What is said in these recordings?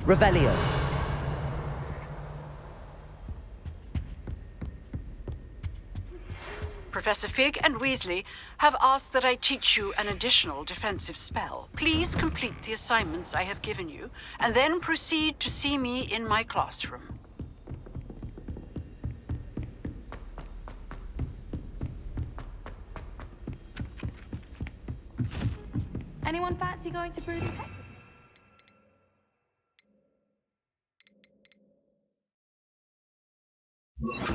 Revelio. Professor Fig and Weasley have asked that I teach you an additional defensive spell. Please complete the assignments I have given you, and then proceed to see me in my classroom. Anyone fancy going to Broody Heck? I've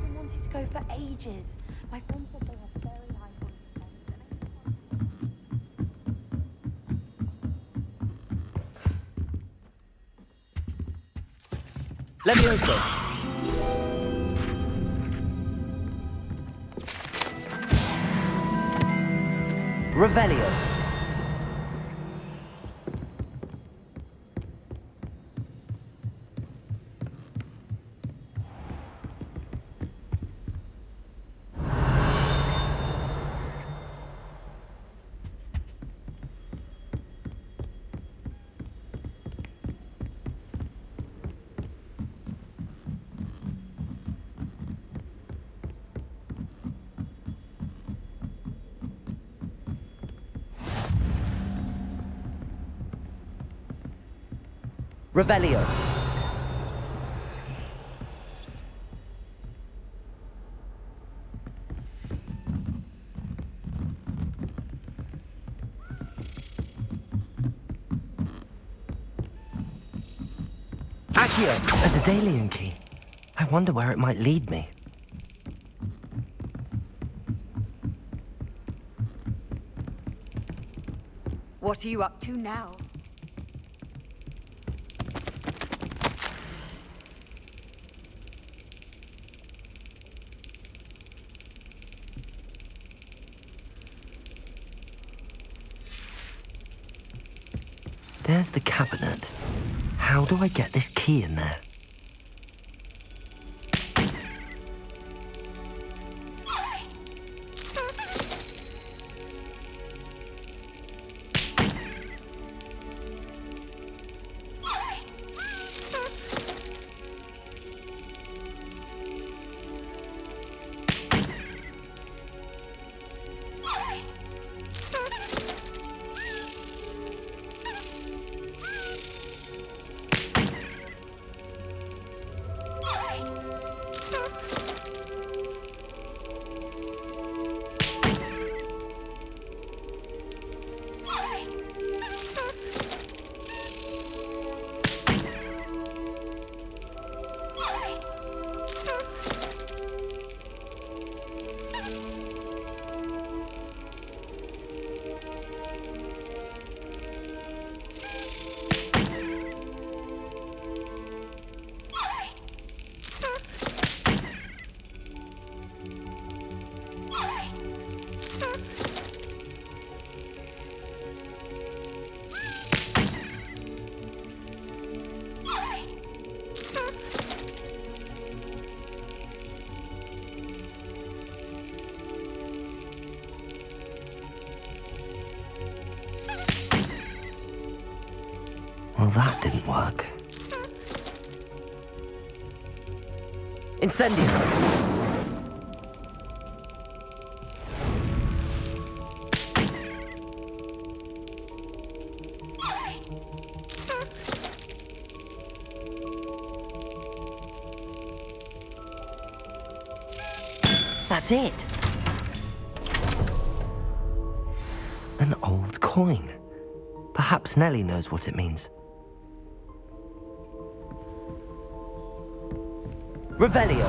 been wanting to go for ages. My friend said they have very high Levioso. Revelio. Revelio. Accio! A Daedalian key. I wonder where it might lead me. What are you up to now? There's the cabinet. How do I get this key in there? Well, that didn't work. Incendio! That's it. An old coin. Perhaps Nellie knows what it means. Revelio.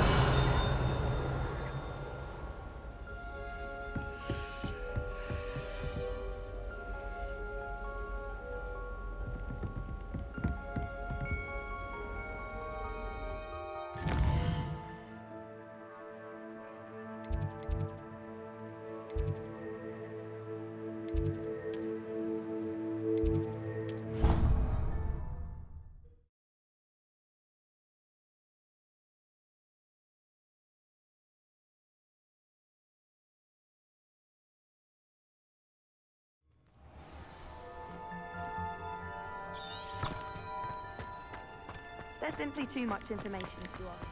simply too much information to us.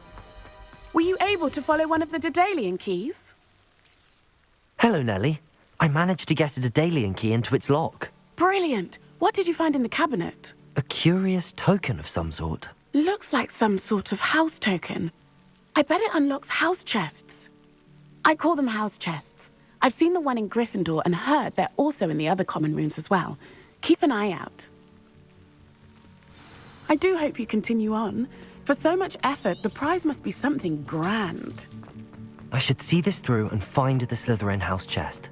Were you able to follow one of the Daedalian keys? Hello, Nellie. I managed to get a Daedalian key into its lock. Brilliant! What did you find in the cabinet? A curious token of some sort. Looks like some sort of house token. I bet it unlocks house chests. I call them house chests. I've seen the one in Gryffindor and heard they're also in the other common rooms as well. Keep an eye out. I do hope you continue on. For so much effort, the prize must be something grand. I should see this through and find the Slytherin house chest.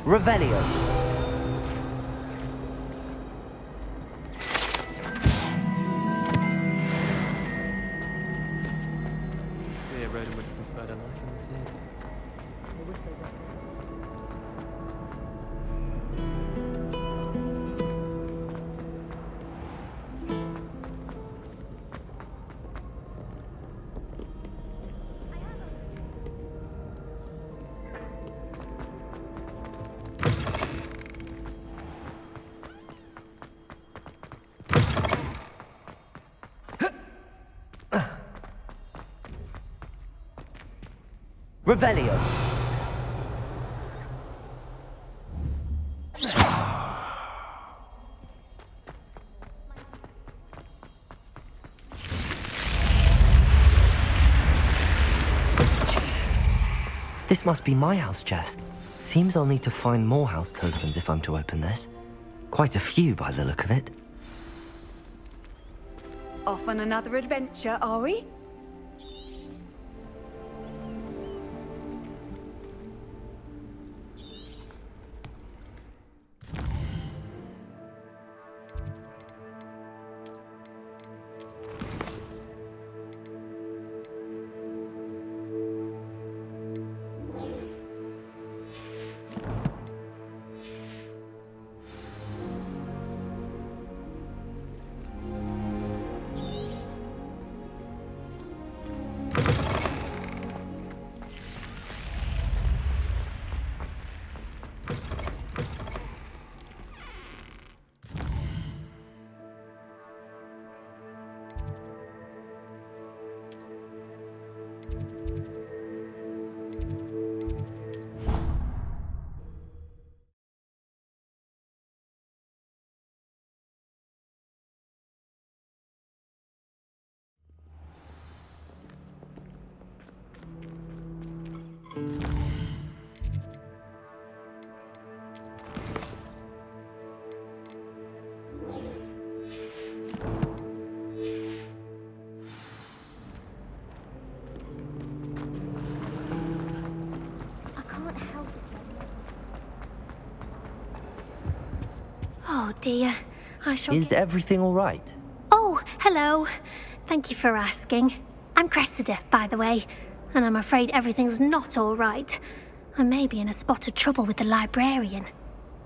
Revelio. Clear Roden would have preferred a life in the theatre. Revelio. This must be my house chest. Seems I'll need to find more house tokens if I'm to open this. Quite a few by the look of it. Off on another adventure, are we? Oh dear, I shall Is everything all right? Oh, hello. Thank you for asking. I'm Cressida, by the way, and I'm afraid everything's not all right. I may be in a spot of trouble with the librarian.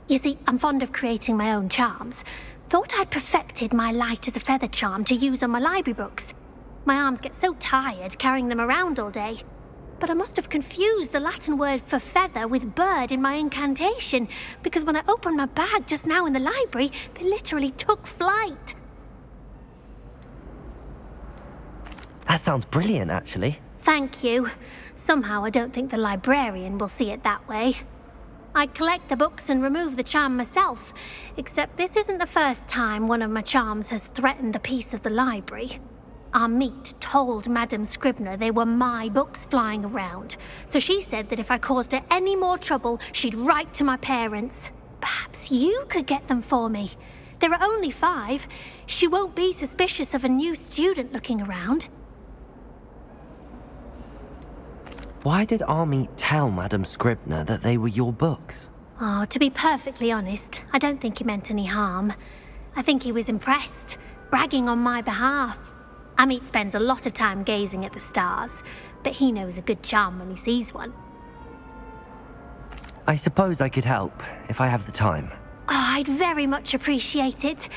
You see, I'm fond of creating my own charms. Thought I'd perfected my light as a feather charm to use on my library books. My arms get so tired carrying them around all day. But I must have confused the Latin word for feather with bird in my incantation, because when I opened my bag just now in the library, they literally took flight. That sounds brilliant, actually. Thank you. Somehow I don't think the librarian will see it that way. I collect the books and remove the charm myself, except this isn't the first time one of my charms has threatened the peace of the library. Our meet told Madame Scribner they were my books flying around, so she said that if I caused her any more trouble, she'd write to my parents. Perhaps you could get them for me. There are only 5. She won't be suspicious of a new student looking around. Why did Army tell Madame Scribner that they were your books? Oh, to be perfectly honest, I don't think he meant any harm. I think he was impressed, bragging on my behalf. Amit spends a lot of time gazing at the stars, but he knows a good charm when he sees one. I suppose I could help, if I have the time. Oh, I'd very much appreciate it.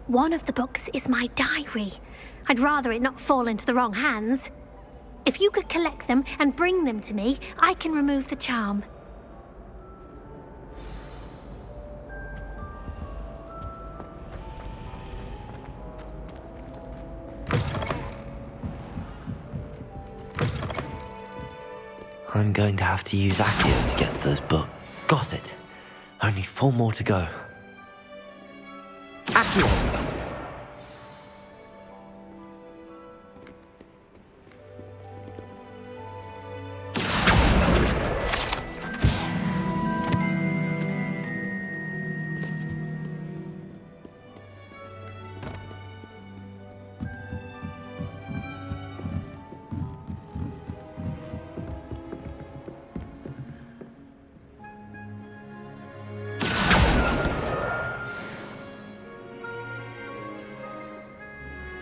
One of the books is my diary. I'd rather it not fall into the wrong hands. If you could collect them and bring them to me, I can remove the charm. I'm going to have to use Accio to get to those books. Got it. Only 4 more to go. Accio!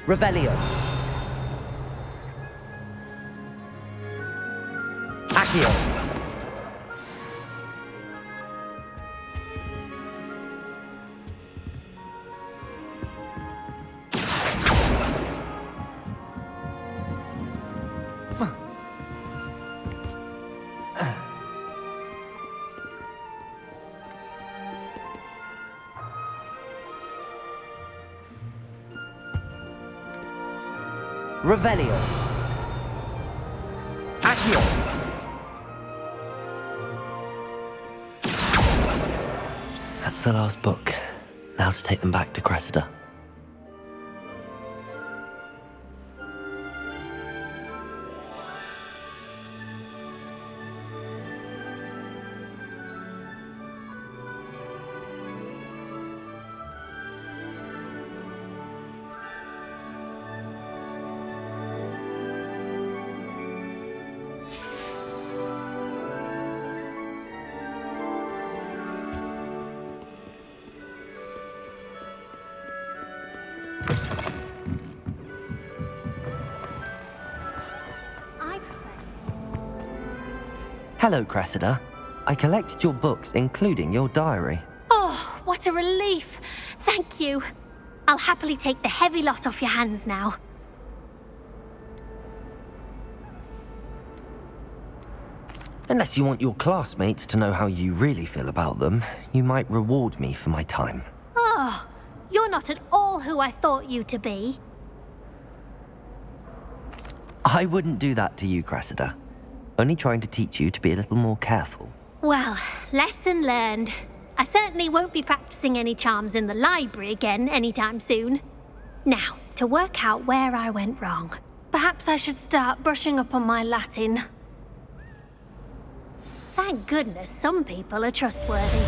Revelio. Accio. Revelio. Accio. That's the last book. Now to take them back to Cressida. Hello, Cressida. I collected your books, including your diary. Oh, what a relief. Thank you. I'll happily take the heavy lot off your hands now. Unless you want your classmates to know how you really feel about them, you might reward me for my time. Oh, you're not at all who I thought you to be. I wouldn't do that to you, Cressida. Only trying to teach you to be a little more careful. Well, lesson learned. I certainly won't be practicing any charms in the library again anytime soon. Now, to work out where I went wrong. Perhaps I should start brushing up on my Latin. Thank goodness some people are trustworthy.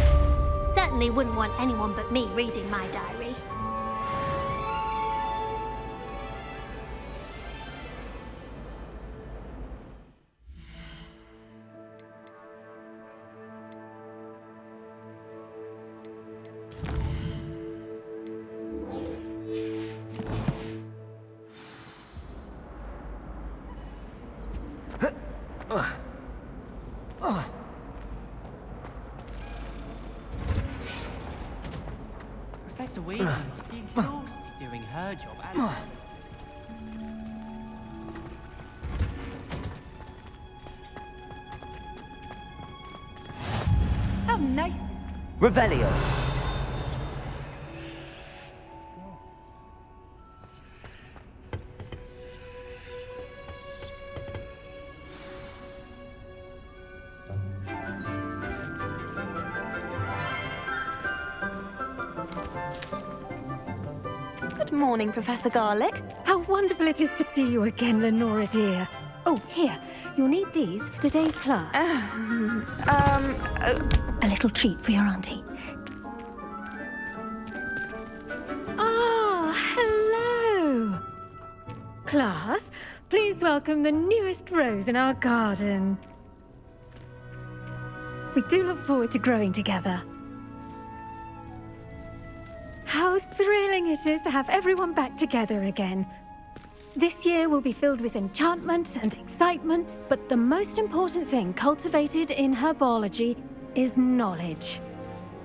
Certainly wouldn't want anyone but me reading my diary. Professor Weasley must be exhausted doing her job as well. How nice. Revelio. Good morning, Professor Garlick. How wonderful it is to see you again, Lenora dear. Oh, here, you'll need these for today's class. A little treat for your auntie. Ah, hello. Class, please welcome the newest rose in our garden. We do look forward to growing together. How thrilling it is to have everyone back together again. This year will be filled with enchantment and excitement, but the most important thing cultivated in herbology is knowledge.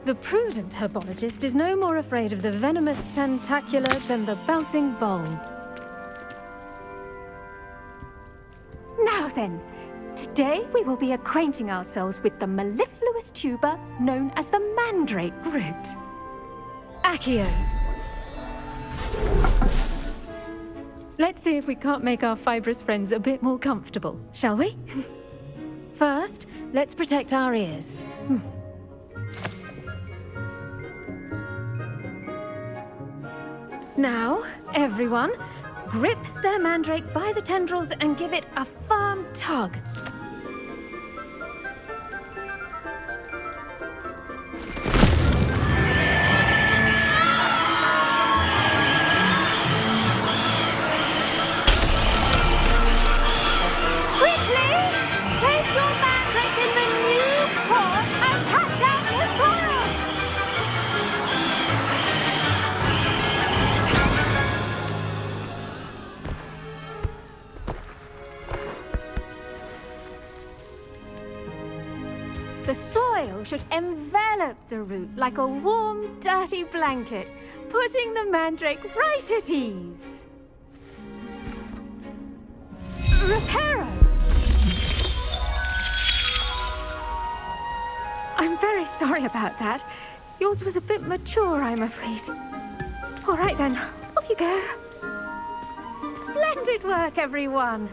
The prudent herbologist is no more afraid of the venomous tentacula than the bouncing bulb. Now then, today we will be acquainting ourselves with the mellifluous tuber known as the Mandrake root. Accio. Let's see if we can't make our fibrous friends a bit more comfortable, shall we? First, let's protect our ears. Now, everyone, grip their mandrake by the tendrils and give it a firm tug. The soil should envelop the root like a warm, dirty blanket, putting the mandrake right at ease. Reparo! I'm very sorry about that. Yours was a bit mature, I'm afraid. All right then, off you go. Splendid work, everyone.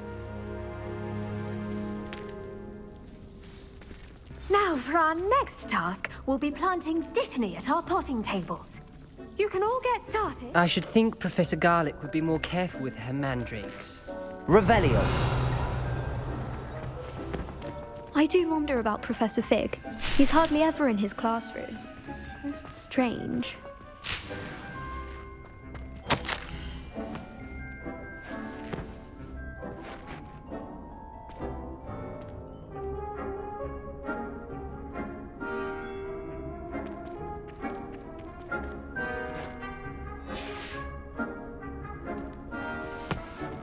Now, for our next task, we'll be planting Dittany at our potting tables. You can all get started. I should think Professor Garlick would be more careful with her mandrakes. Revelio. I do wonder about Professor Fig. He's hardly ever in his classroom. Strange.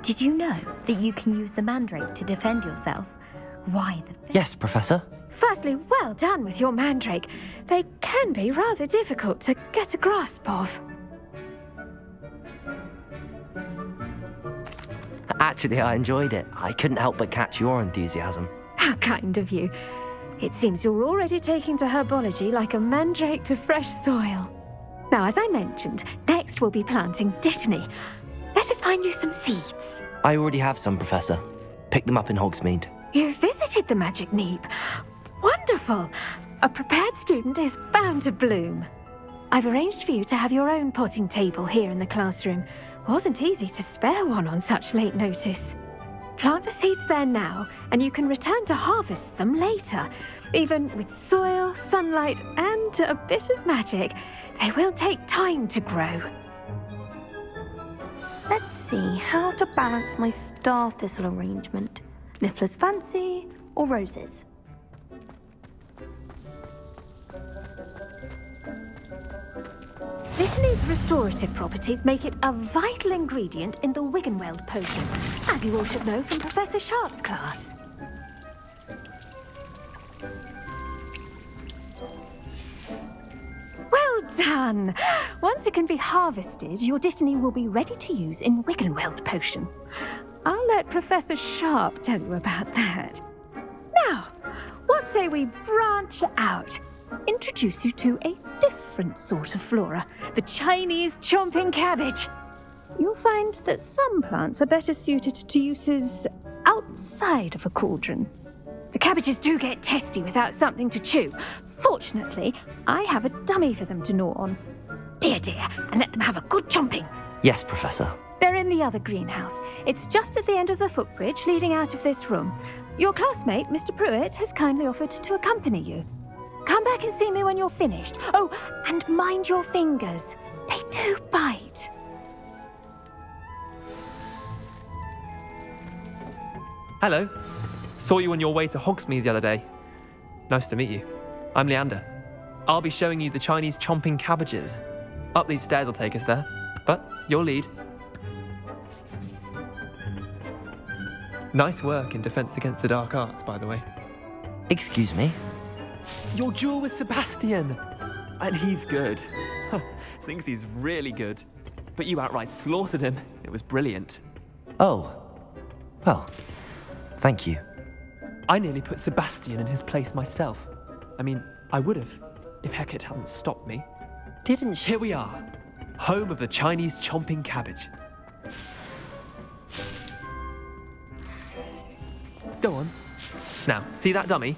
Did you know that you can use the mandrake to defend yourself? Why the... Yes, Professor. Firstly, well done with your mandrake. They can be rather difficult to get a grasp of. Actually, I enjoyed it. I couldn't help but catch your enthusiasm. How kind of you. It seems you're already taking to herbology like a mandrake to fresh soil. Now, as I mentioned, next we'll be planting Dittany. Let us find you some seeds. I already have some, Professor. Picked them up in Hogsmeade. You visited the Magic Neep. Wonderful! A prepared student is bound to bloom. I've arranged for you to have your own potting table here in the classroom. Wasn't easy to spare one on such late notice. Plant the seeds there now, and you can return to harvest them later. Even with soil, sunlight, and a bit of magic, they will take time to grow. Let's see how to balance my star thistle arrangement. Niffler's Fancy or roses? Dittany's restorative properties make it a vital ingredient in the Wiggenweld potion, as you all should know from Professor Sharp's class. Well done! Once it can be harvested, your Dittany will be ready to use in Wiggenweld potion. I'll let Professor Sharp tell you about that. Now, what say we branch out? Introduce you to a different sort of flora, the Chinese chomping cabbage. You'll find that some plants are better suited to uses outside of a cauldron. The cabbages do get testy without something to chew. Fortunately, I have a dummy for them to gnaw on. Be a dear and let them have a good chomping. Yes, Professor. They're in the other greenhouse. It's just at the end of the footbridge leading out of this room. Your classmate, Mr. Pruitt, has kindly offered to accompany you. Come back and see me when you're finished. Oh, and mind your fingers. They do bite. Hello. Saw you on your way to Hogsmeade the other day. Nice to meet you. I'm Leander. I'll be showing you the Chinese chomping cabbages. Up these stairs will take us there, but you'll lead. Nice work in Defense Against the Dark Arts, by the way. Excuse me? Your duel with Sebastian! And he's good. Thinks he's really good. But you outright slaughtered him. It was brilliant. Oh. Well, thank you. I nearly put Sebastian in his place myself. I mean, I would have, if Hecate hadn't stopped me. Didn't she? Here we are, home of the Chinese chomping cabbage. Go on, Now, see that dummy?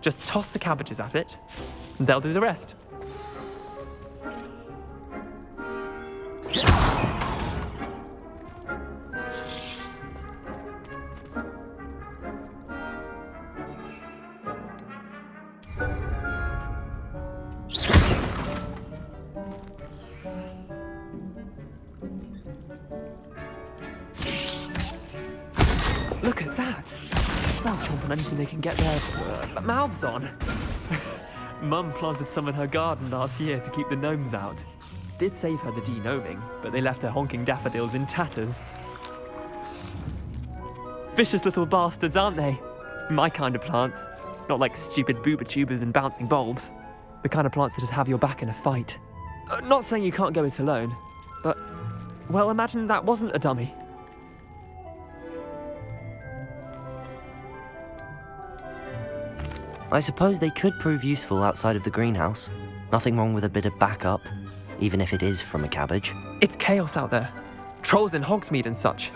Just toss the cabbages at it, and they'll do the rest. Look at that! They'll chomp on anything they can get their mouths on. Mum planted some in her garden last year to keep the gnomes out. Did save her the de-gnoming, but they left her honking daffodils in tatters. Vicious little bastards, aren't they? My kind of plants. Not like stupid booba tubers and bouncing bulbs. The kind of plants that just have your back in a fight. Not saying you can't go it alone, but, well, imagine that wasn't a dummy. I suppose they could prove useful outside of the greenhouse. Nothing wrong with a bit of backup, even if it is from a cabbage. It's chaos out there. Trolls in Hogsmeade and such.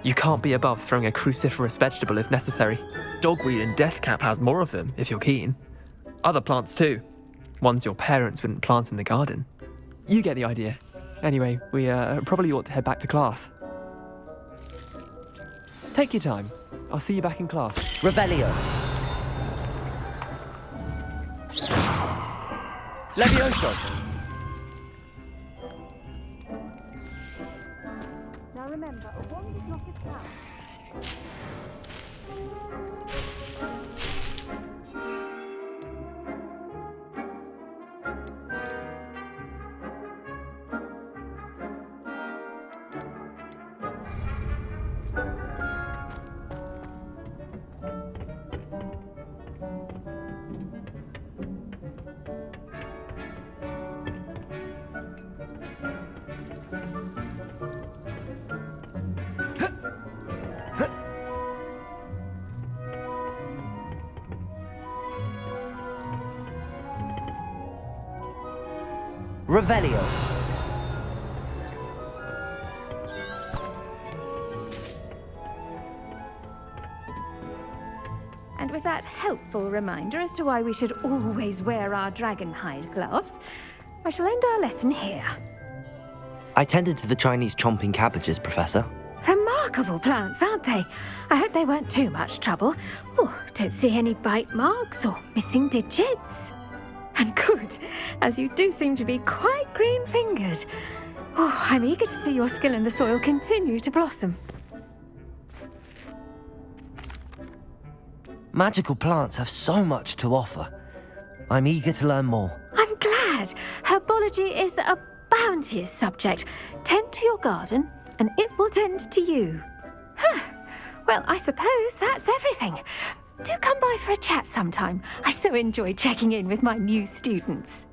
You can't be above throwing a cruciferous vegetable if necessary. Dogweed and deathcap has more of them, if you're keen. Other plants too. Ones your parents wouldn't plant in the garden. You get the idea. Anyway, we probably ought to head back to class. Take your time. I'll see you back in class. Revelio. Levioso. Now remember, a wand is not a trap. Revelio. And with that helpful reminder as to why we should always wear our dragon hide gloves, I shall end our lesson here. I tended to the Chinese chomping cabbages, Professor. Remarkable plants, aren't they? I hope they weren't too much trouble. Oh, don't see any bite marks or missing digits. And good, as you do seem to be quite green-fingered. Oh, I'm eager to see your skill in the soil continue to blossom. Magical plants have so much to offer. I'm eager to learn more. I'm glad. Herbology is a bounteous subject. Tend to your garden, and it will tend to you. Well, I suppose that's everything. Do come by for a chat sometime. I so enjoy checking in with my new students.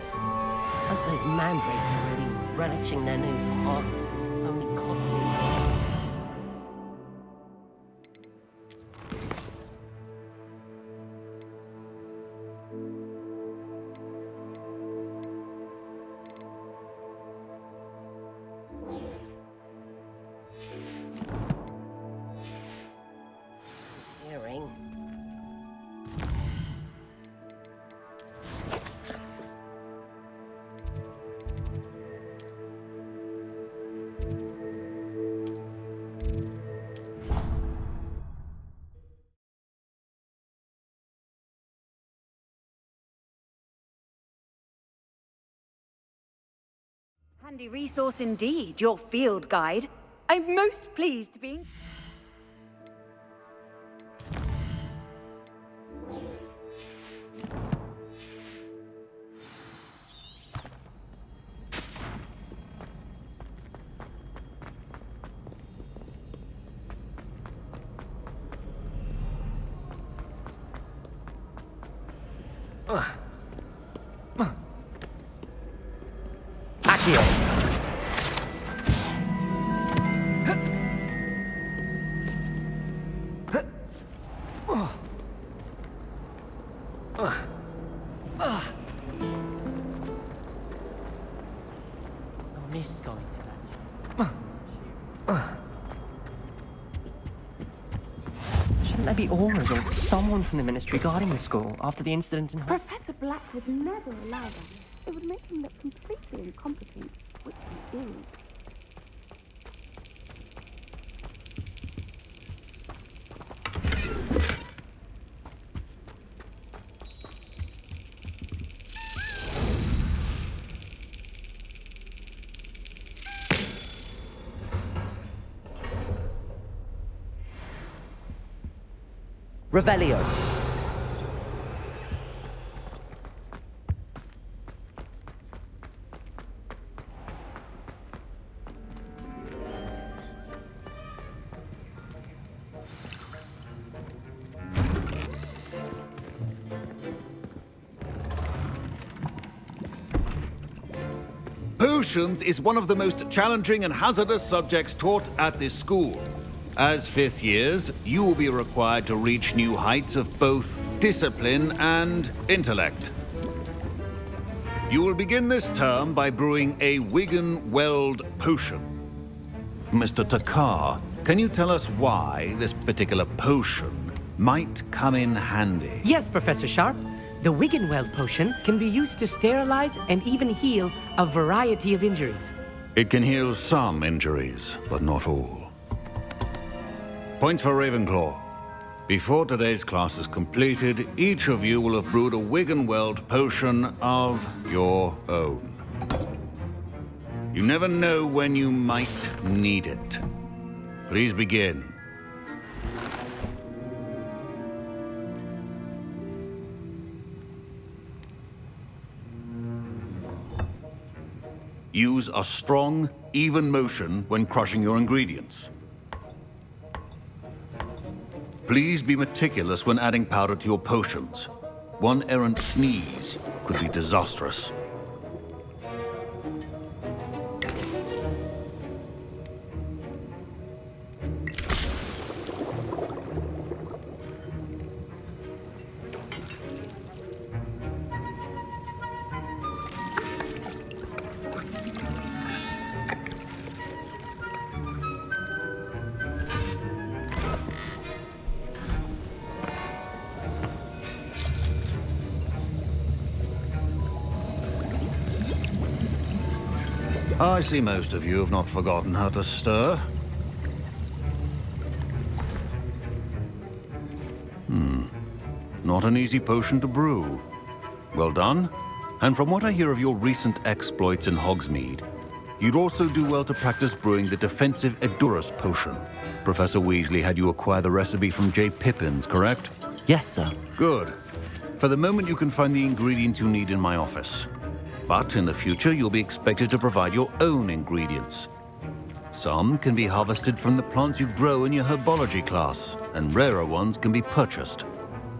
Hope those mandrakes are really relishing their new pots. Only cost me more. Handy resource indeed, your field guide. I'm most pleased to be... On this kind of Shouldn't there be auras or someone from the Ministry guarding the school after the incident in... Professor Black would never allow that. It would make him look completely incompetent, which he is. Revelio. Potions is one of the most challenging and hazardous subjects taught at this school. As fifth years, you will be required to reach new heights of both discipline and intellect. You will begin this term by brewing a Wiggenweld potion. Mr. Takar, can you tell us why this particular potion might come in handy? Yes, Professor Sharp. The Wiggenweld potion can be used to sterilize and even heal a variety of injuries. It can heal some injuries, but not all. Points for Ravenclaw. Before today's class is completed, each of you will have brewed a Wiggenweld potion of your own. You never know when you might need it. Please begin. Use a strong, even motion when crushing your ingredients. Please be meticulous when adding powder to your potions. One errant sneeze could be disastrous. I see most of you have not forgotten how to stir. Not an easy potion to brew. Well done. And from what I hear of your recent exploits in Hogsmeade, you'd also do well to practice brewing the defensive Edurus potion. Professor Weasley had you acquire the recipe from J. Pippin's, correct? Yes, sir. Good. For the moment, you can find the ingredients you need in my office. But in the future, you'll be expected to provide your own ingredients. Some can be harvested from the plants you grow in your Herbology class, and rarer ones can be purchased.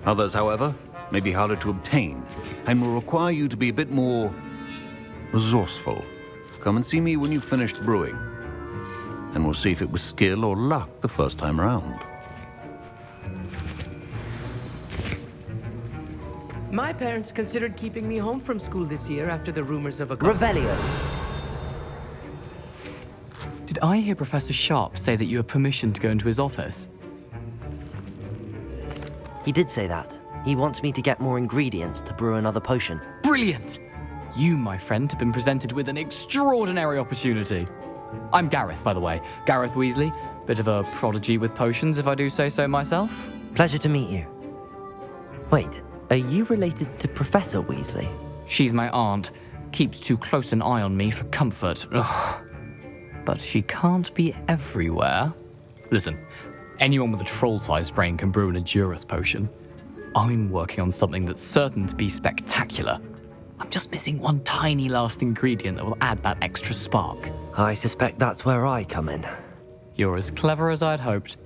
Others, however, may be harder to obtain, and will require you to be a bit more resourceful. Come and see me when you've finished brewing, and we'll see if it was skill or luck the first time round. My parents considered keeping me home from school this year after the rumors of a... Revelio. Did I hear Professor Sharp say that you have permission to go into his office? He did say that. He wants me to get more ingredients to brew another potion. Brilliant! You, my friend, have been presented with an extraordinary opportunity. I'm Gareth, by the way. Gareth Weasley. Bit of a prodigy with potions, if I do say so myself. Pleasure to meet you. Wait, are you related to Professor Weasley? She's my aunt. Keeps too close an eye on me for comfort. Ugh. But she can't be everywhere. Listen, anyone with a troll-sized brain can brew an Edurus potion. I'm working on something that's certain to be spectacular. I'm just missing one tiny last ingredient that will add that extra spark. I suspect that's where I come in. You're as clever as I'd hoped.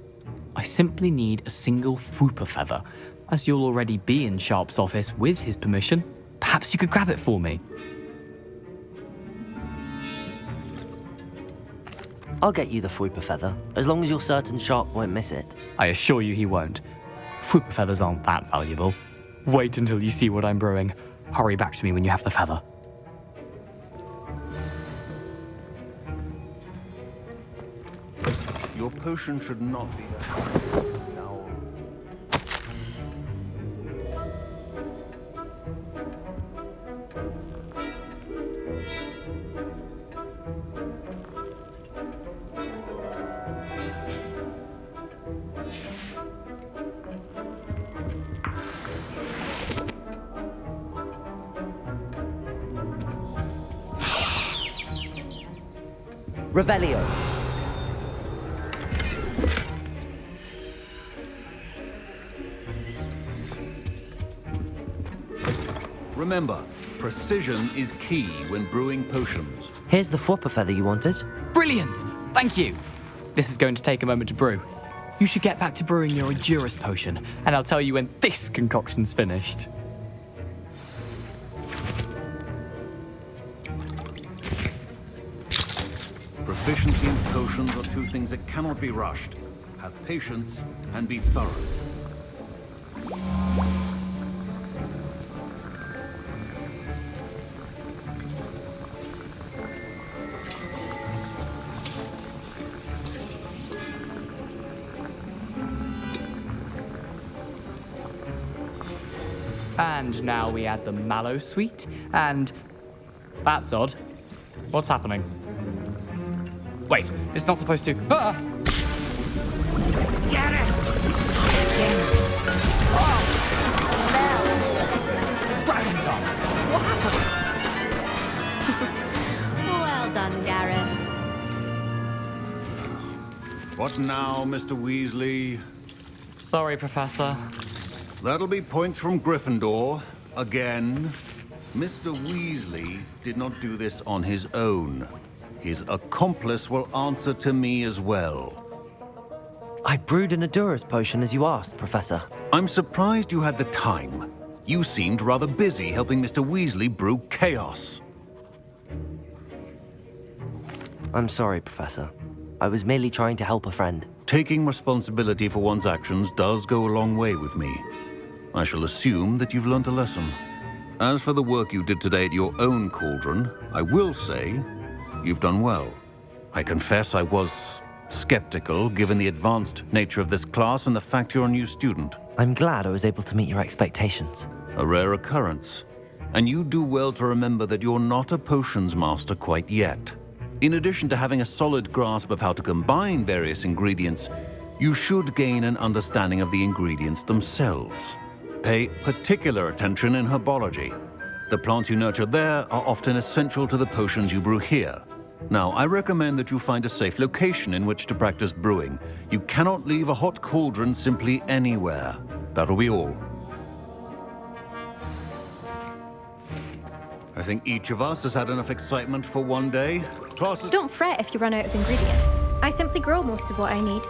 I simply need a single Fwooper feather. As you'll already be in Sharp's office with his permission, perhaps you could grab it for me. I'll get you the Fwooper feather, as long as you're certain Sharp won't miss it. I assure you he won't. Fwooper feathers aren't that valuable. Wait until you see what I'm brewing. Hurry back to me when you have the feather. potion should not be now. Revelio. Remember, precision is key when brewing potions. Here's the Fwopper feather you wanted. Brilliant! Thank you. This is going to take a moment to brew. You should get back to brewing your Edurus potion, and I'll tell you when this concoction's finished. Proficiency in potions are two things that cannot be rushed. Have patience and be thorough. And now we add the mallow sweet, and... That's odd. What's happening? Wait, it's not supposed to... Ah! Get it! Oh! Dragon's What happened? Well done, Gareth. What now, Mr. Weasley? Sorry, Professor. That'll be points from Gryffindor. Again. Mr. Weasley did not do this on his own. His accomplice will answer to me as well. I brewed an Edurus potion as you asked, Professor. I'm surprised you had the time. You seemed rather busy helping Mr. Weasley brew chaos. I'm sorry, Professor. I was merely trying to help a friend. Taking responsibility for one's actions does go a long way with me. I shall assume that you've learnt a lesson. As for the work you did today at your own cauldron, I will say you've done well. I confess I was skeptical, given the advanced nature of this class and the fact you're a new student. I'm glad I was able to meet your expectations. A rare occurrence. And you do well to remember that you're not a potions master quite yet. In addition to having a solid grasp of how to combine various ingredients, you should gain an understanding of the ingredients themselves. Pay particular attention in herbology. The plants you nurture there are often essential to the potions you brew here. Now, I recommend that you find a safe location in which to practice brewing. You cannot leave a hot cauldron simply anywhere. That'll be all. I think each of us has had enough excitement for one day. Classes... Don't fret if you run out of ingredients. I simply grow most of what I need.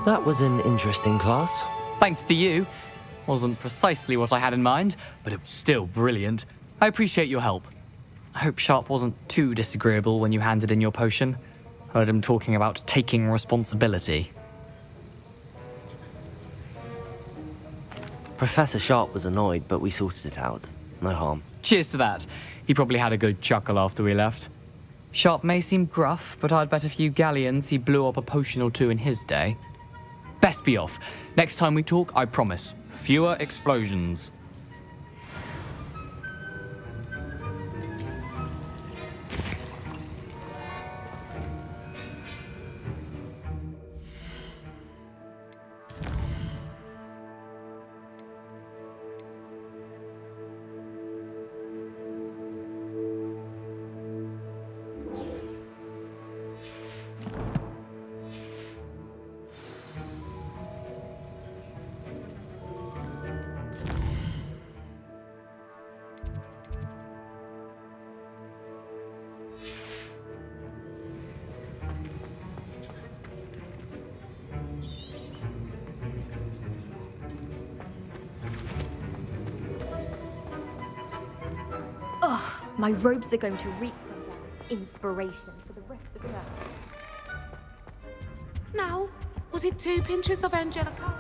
That was an interesting class. Thanks to you. Wasn't precisely what I had in mind, but it was still brilliant. I appreciate your help. I hope Sharp wasn't too disagreeable when you handed in your potion. Heard him talking about taking responsibility. Professor Sharp was annoyed, but we sorted it out. No harm. Cheers to that. He probably had a good chuckle after we left. Sharp may seem gruff, but I'd bet a few galleons he blew up a potion or two in his day. Best be off. Next time we talk, I promise, fewer explosions. My robes are going to reap inspiration for the rest of the earth. Now, was it 2 pinches of Angelica?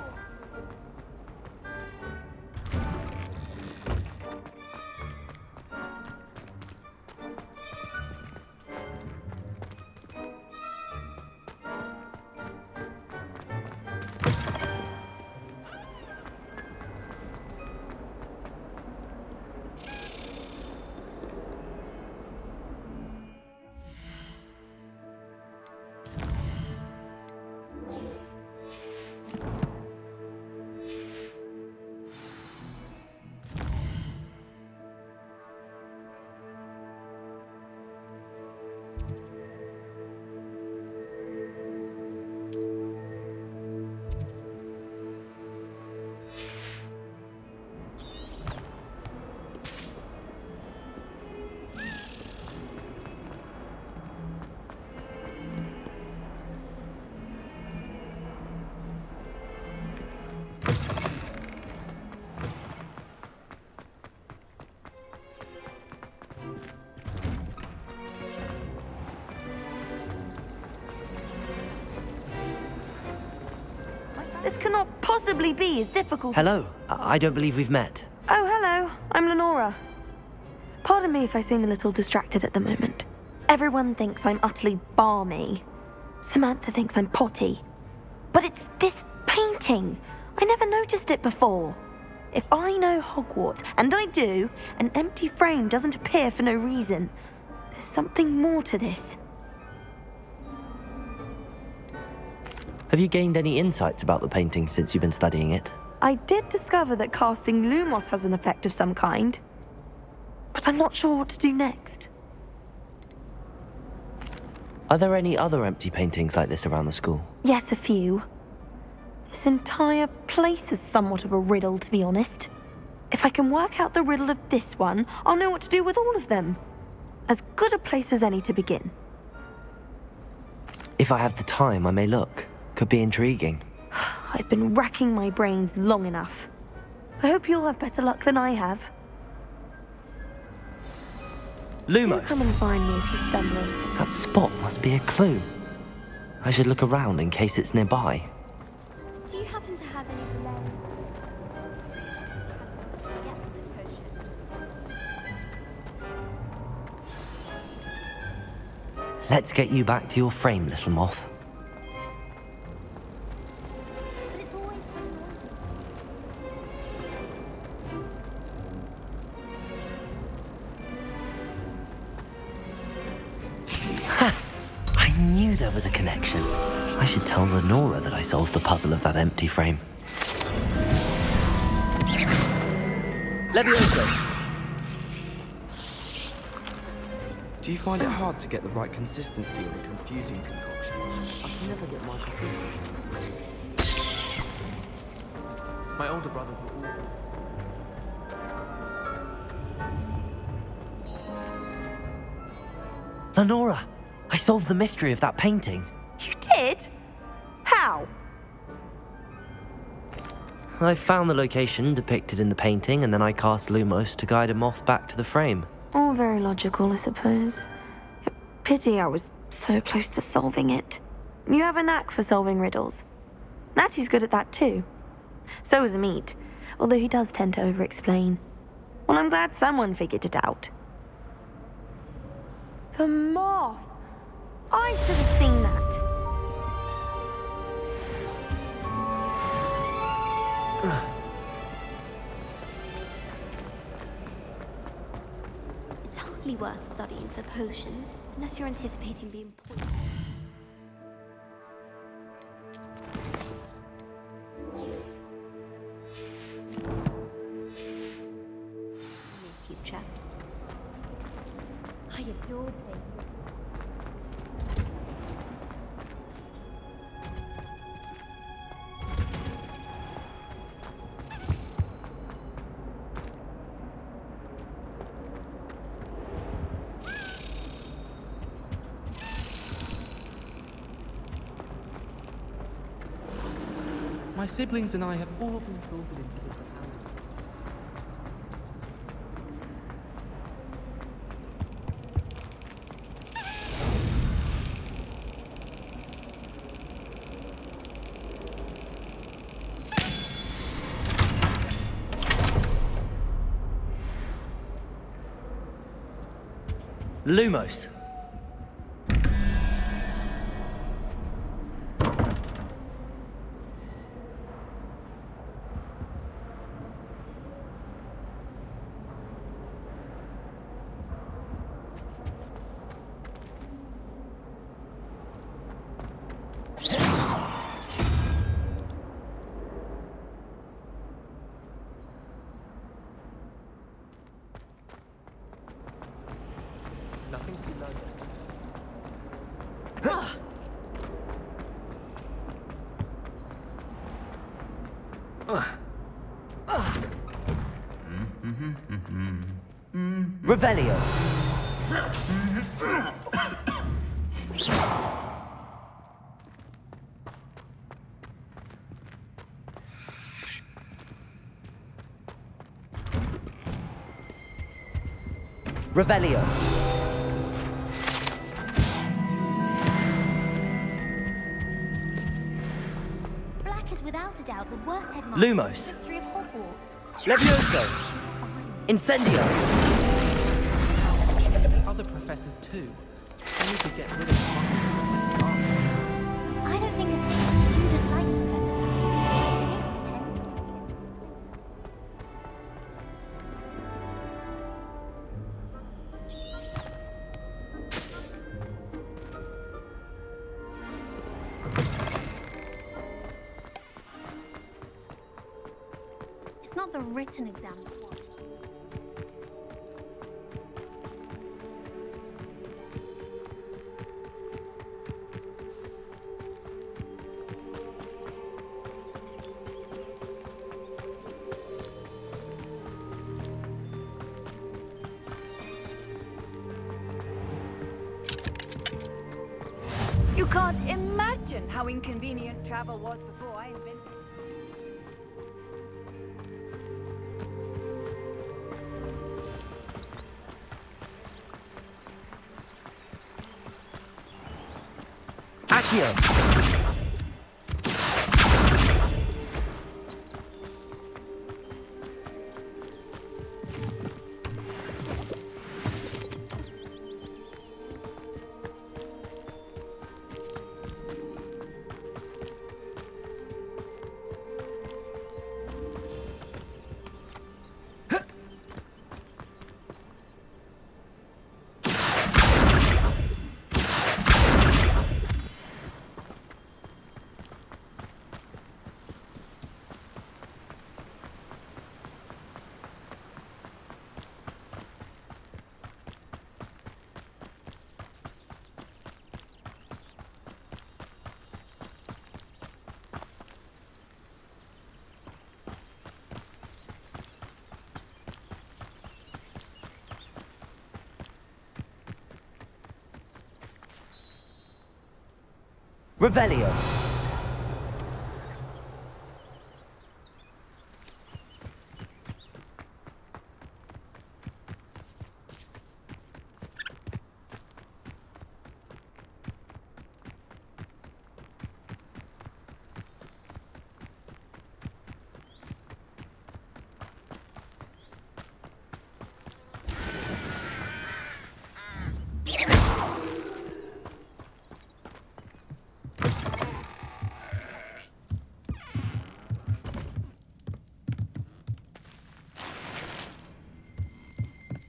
cannot possibly be as difficult. Hello. I don't believe we've met. Oh, hello. I'm Lenora. Pardon me if I seem a little distracted at the moment. Everyone thinks I'm utterly balmy. Samantha thinks I'm potty. But it's this painting. I never noticed it before. If I know Hogwarts, and I do, an empty frame doesn't appear for no reason. There's something more to this. Have you gained any insights about the painting since you've been studying it? I did discover that casting Lumos has an effect of some kind. But I'm not sure what to do next. Are there any other empty paintings like this around the school? Yes, a few. This entire place is somewhat of a riddle, to be honest. If I can work out the riddle of this one, I'll know what to do with all of them. As good a place as any to begin. If I have the time, I may look. Could be intriguing. I've been racking my brains long enough. I hope you'll have better luck than I have. Lumos. Do come and find me if you stumble on something. That spot must be a clue. I should look around in case it's nearby. Do you happen to have any Let's get you back to your frame, little moth. I knew there was a connection. I should tell Lenora that I solved the puzzle of that empty frame. Levioso! Do you find it hard to get the right consistency in a confusing concoction? I can never get my coffee. My older brothers were all... Lenora! I solved the mystery of that painting. You did? How? I found the location depicted in the painting, and then I cast Lumos to guide a moth back to the frame. All very logical, I suppose. Pity I was so close to solving it. You have a knack for solving riddles. Natty's good at that too. So is Meat, although he does tend to over-explain. Well, I'm glad someone figured it out. The moth! I should have seen that. It's hardly worth studying for potions, unless you're anticipating being poisoned. Future. I adore things. My siblings and I have all been sorted into different houses. Lumos. Nothing to be learned. Revelio. Revelio. Black is without a doubt worst headmaster in the Lumos. history of Hogwarts. Levioso! Incendio! Other professors too. I need to get rid of them. I don't think a single student likes Professor Fig. They didn't pretend to. It's not the written exam that won. You can't imagine how inconvenient travel was before I invented it. Accio! Revelio.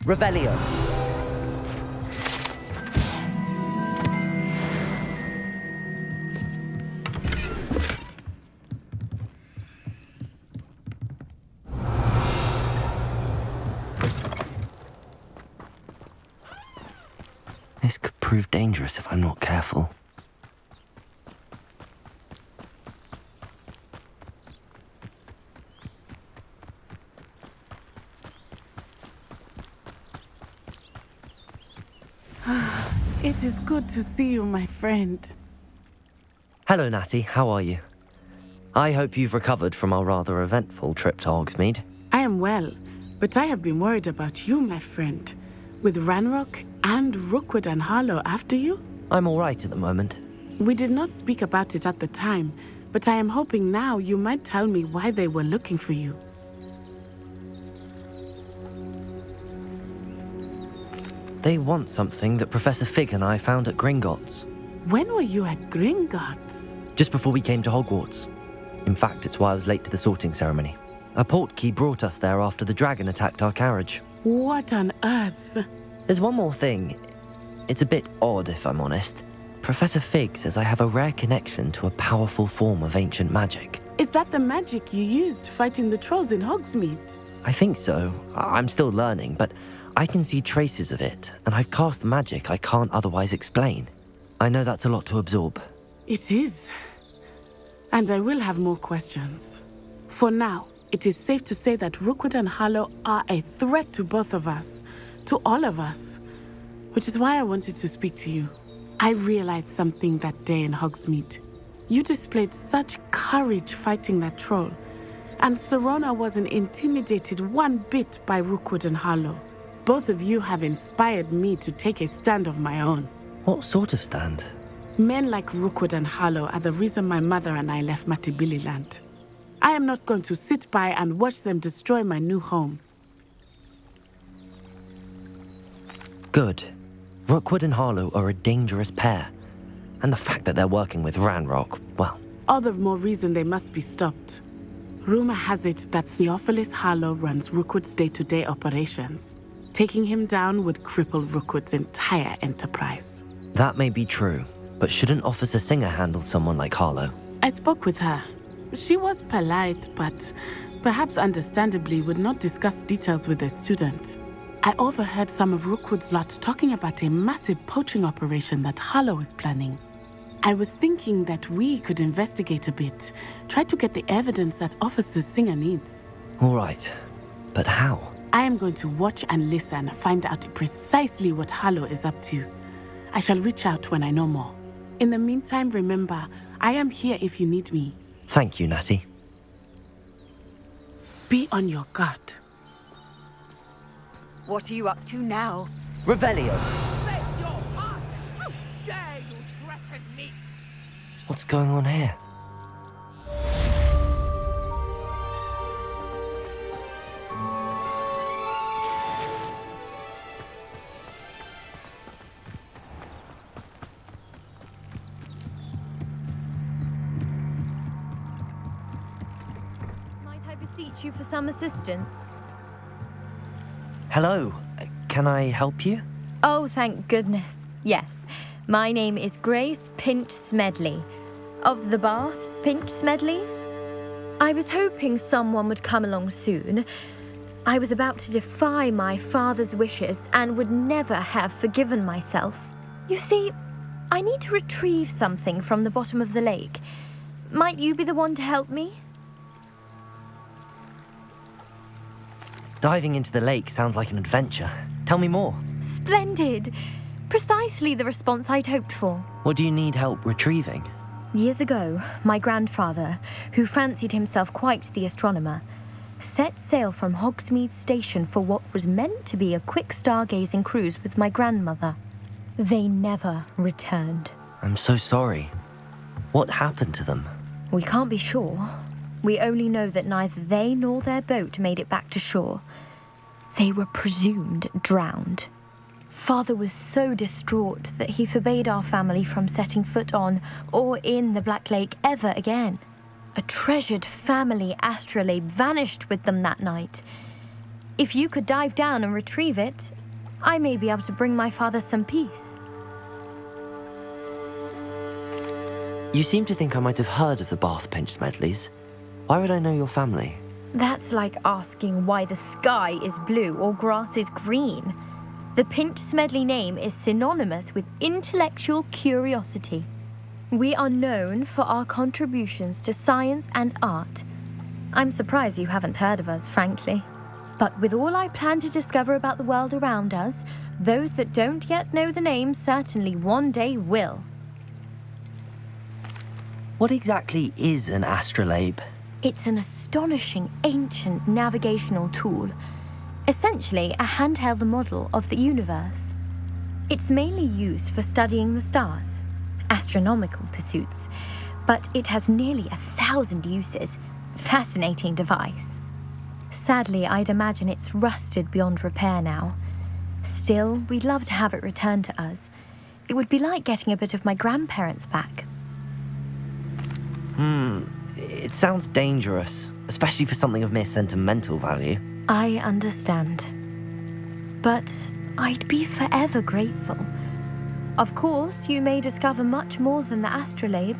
Revelio. This could prove dangerous if I'm not careful. It is good to see you, my friend. Hello, Natty. How are you? I hope you've recovered from our rather eventful trip to Hogsmeade. I am well, but I have been worried about you, my friend. With Ranrok and Rookwood and Harlow after you? I'm all right at the moment. We did not speak about it at the time, but I am hoping now you might tell me why they were looking for you. They want something that Professor Fig and I found at Gringotts. When were you at Gringotts? Just before we came to Hogwarts. In fact, it's why I was late to the sorting ceremony. A portkey brought us there after the dragon attacked our carriage. What on earth? There's one more thing. It's a bit odd, if I'm honest. Professor Fig says I have a rare connection to a powerful form of ancient magic. Is that the magic you used fighting the trolls in Hogsmeade? I think so. I'm still learning, but I can see traces of it, and I've cast magic I can't otherwise explain. I know that's a lot to absorb. It is. And I will have more questions. For now, it is safe to say that Rookwood and Harlow are a threat to both of us, to all of us, which is why I wanted to speak to you. I realized something that day in Hogsmeade. You displayed such courage fighting that troll, and Serona wasn't intimidated one bit by Rookwood and Harlow. Both of you have inspired me to take a stand of my own. What sort of stand? Men like Rookwood and Harlow are the reason my mother and I left Matibili land. I am not going to sit by and watch them destroy my new home. Good. Rookwood and Harlow are a dangerous pair. And the fact that they're working with Ranrok, well... All the more reason they must be stopped. Rumor has it that Theophilus Harlow runs Rookwood's day-to-day operations. Taking him down would cripple Rookwood's entire enterprise. That may be true, but shouldn't Officer Singer handle someone like Harlow? I spoke with her. She was polite, but perhaps understandably would not discuss details with a student. I overheard some of Rookwood's lot talking about a massive poaching operation that Harlow is planning. I was thinking that we could investigate a bit, try to get the evidence that Officer Singer needs. All right, but how? I am going to watch and listen, find out precisely what Harlow is up to. I shall reach out when I know more. In the meantime, remember, I am here if you need me. Thank you, Natty. Be on your guard. What are you up to now? Revelio. What's going on here? Might I beseech you for some assistance? Hello, can I help you? Oh, thank goodness. Yes, my name is Grace Pinch Smedley, of the Bath Pinch Smedleys. I was hoping someone would come along soon. I was about to defy my father's wishes and would never have forgiven myself. You see, I need to retrieve something from the bottom of the lake. Might you be the one to help me? Diving into the lake sounds like an adventure. Tell me more. Splendid! Precisely the response I'd hoped for. What do you need help retrieving? Years ago, my grandfather, who fancied himself quite the astronomer, set sail from Hogsmeade Station for what was meant to be a quick stargazing cruise with my grandmother. They never returned. I'm so sorry. What happened to them? We can't be sure. We only know that neither they nor their boat made it back to shore. They were presumed drowned. Father was so distraught that he forbade our family from setting foot on or in the Black Lake ever again. A treasured family astrolabe vanished with them that night. If you could dive down and retrieve it, I may be able to bring my father some peace. You seem to think I might have heard of the Bath Pinch Smedleys. Why would I know your family? That's like asking why the sky is blue or grass is green. The Pinch Smedley name is synonymous with intellectual curiosity. We are known for our contributions to science and art. I'm surprised you haven't heard of us, frankly. But with all I plan to discover about the world around us, those that don't yet know the name certainly one day will. What exactly is an astrolabe? It's an astonishing ancient navigational tool. Essentially a handheld model of the universe. It's mainly used for studying the stars, astronomical pursuits, but it has nearly 1,000 uses. Fascinating device. Sadly, I'd imagine it's rusted beyond repair now. Still, we'd love to have it returned to us. It would be like getting a bit of my grandparents back. It sounds dangerous, especially for something of mere sentimental value. I understand. But I'd be forever grateful. Of course, you may discover much more than the astrolabe.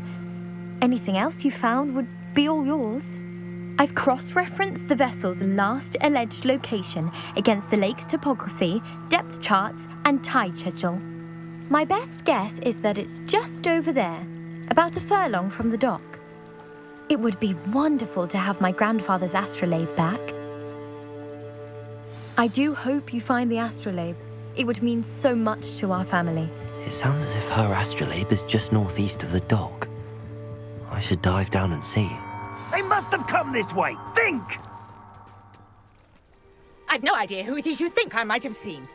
Anything else you found would be all yours. I've cross-referenced the vessel's last alleged location against the lake's topography, depth charts, and tide schedule. My best guess is that it's just over there, about a furlong from the dock. It would be wonderful to have my grandfather's astrolabe back. I do hope you find the astrolabe. It would mean so much to our family. It sounds as if her astrolabe is just northeast of the dock. I should dive down and see. They must have come this way. Think! I've no idea who it is you think I might have seen.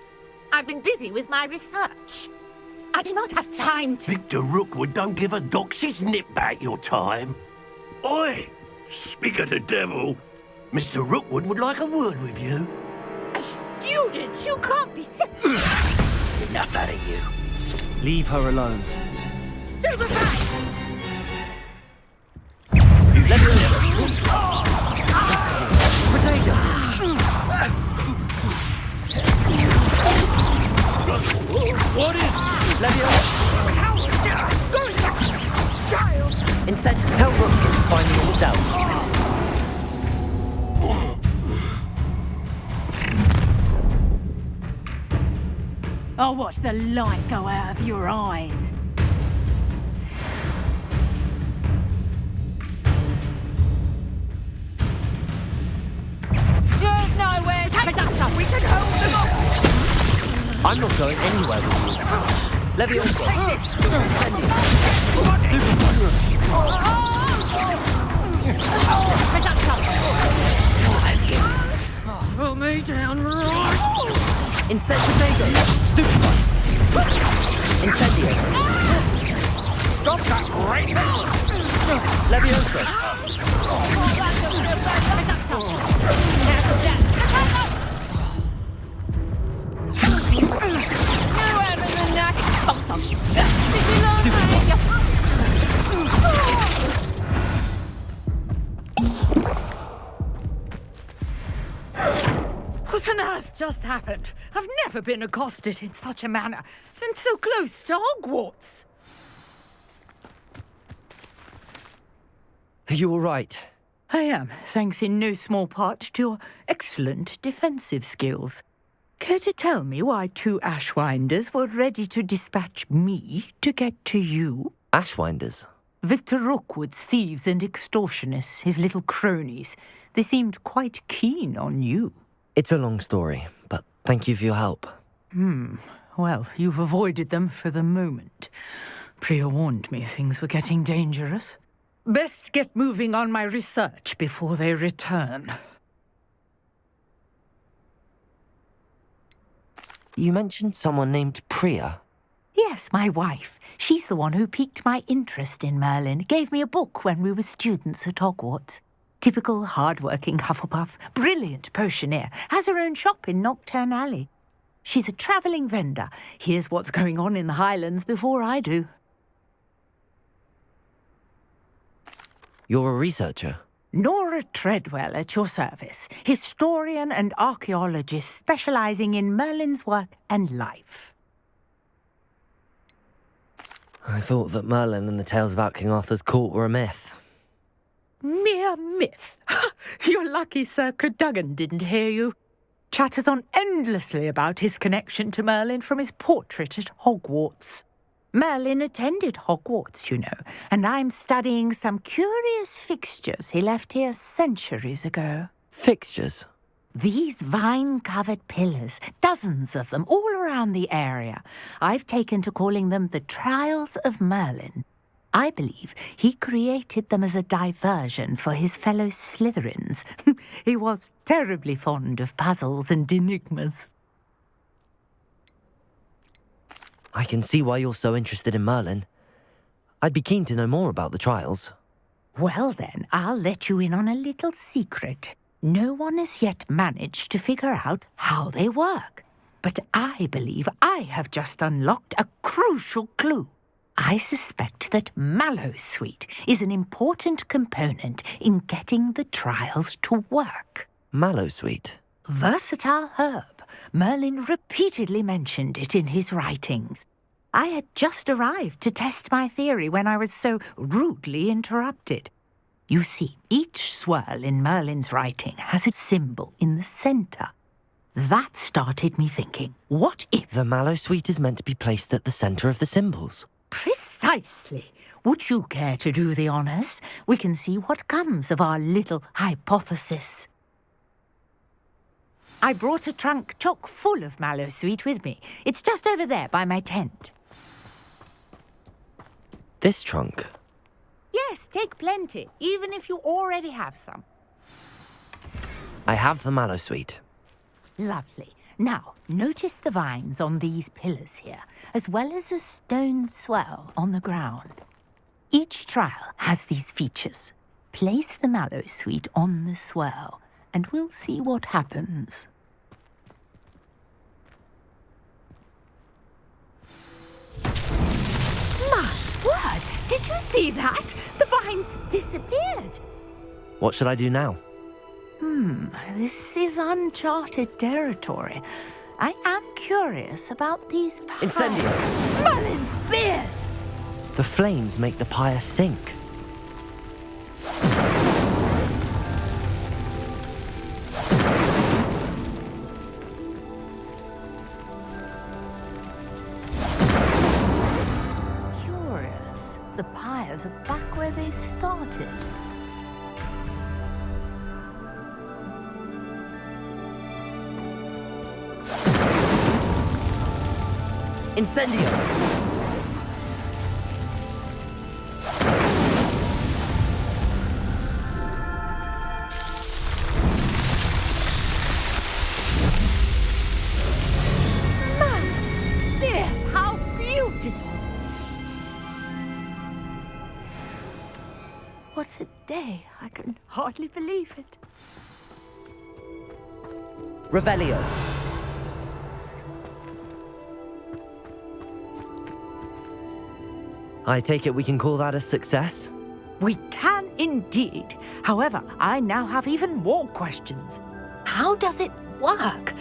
I've been busy with my research. I do not have time to... Victor Rookwood don't give a doxy's nip back your time. Oi! Speak of the devil. Mr. Rookwood would like a word with you. A student? You can't be Enough out of you. Leave her alone. Stupefy! What is Instead, tell Rookwood to find me himself. I'll watch the light go out of your eyes. There's nowhere to up. We can hold them off. I'm not going anywhere with you. Leviosa. Pull me down right. Incentivago. Stupefy. Incendio. Stop that right now! Leviosa. What on earth just happened? I've never been accosted in such a manner, and so close to Hogwarts. Are you all right? I am, thanks in no small part to your excellent defensive skills. Care to tell me why 2 Ashwinders were ready to dispatch me to get to you? Ashwinders? Victor Rookwood's thieves and extortionists, his little cronies. They seemed quite keen on you. It's a long story, but thank you for your help. Well, you've avoided them for the moment. Priya warned me things were getting dangerous. Best get moving on my research before they return. You mentioned someone named Priya. Yes, my wife. She's the one who piqued my interest in Merlin. Gave me a book when we were students at Hogwarts. Typical hard-working Hufflepuff, brilliant potioneer, has her own shop in Knockturn Alley. She's a travelling vendor. Hears what's going on in the Highlands before I do. You're a researcher? Nora Treadwell at your service, historian and archaeologist specialising in Merlin's work and life. I thought that Merlin and the tales about King Arthur's court were a myth. Mere myth. You're lucky Sir Cadogan didn't hear you. Chatters on endlessly about his connection to Merlin from his portrait at Hogwarts. Merlin attended Hogwarts, you know, and I'm studying some curious fixtures he left here centuries ago. Fixtures? These vine-covered pillars, dozens of them, all around the area. I've taken to calling them the Trials of Merlin. I believe he created them as a diversion for his fellow Slytherins. He was terribly fond of puzzles and enigmas. I can see why you're so interested in Merlin. I'd be keen to know more about the trials. Well then, I'll let you in on a little secret. No one has yet managed to figure out how they work. But I believe I have just unlocked a crucial clue. I suspect that Mallowsweet is an important component in getting the trials to work. Mallowsweet? Versatile herb. Merlin repeatedly mentioned it in his writings. I had just arrived to test my theory when I was so rudely interrupted. You see, each swirl in Merlin's writing has a symbol in the centre. That started me thinking, what if... The Mallowsweet is meant to be placed at the centre of the symbols. Precisely. Would you care to do the honours? We can see what comes of our little hypothesis. I brought a trunk chock full of Mallowsweet with me. It's just over there by my tent. This trunk? Yes, take plenty, even if you already have some. I have the Mallowsweet. Lovely. Now, notice the vines on these pillars here, as well as a stone swell on the ground. Each trial has these features. Place the mallow sweet on the swirl, and we'll see what happens. My word! Did you see that? The vines disappeared. What should I do now? This is uncharted territory. I am curious about these Incendio! Merlin's beard! The flames make the pyre sink. Curious. The pyres are back where they started. Incendio! How beautiful! What a day. I can hardly believe it. Revelio. I take it we can call that a success? We can indeed. However, I now have even more questions. How does it work?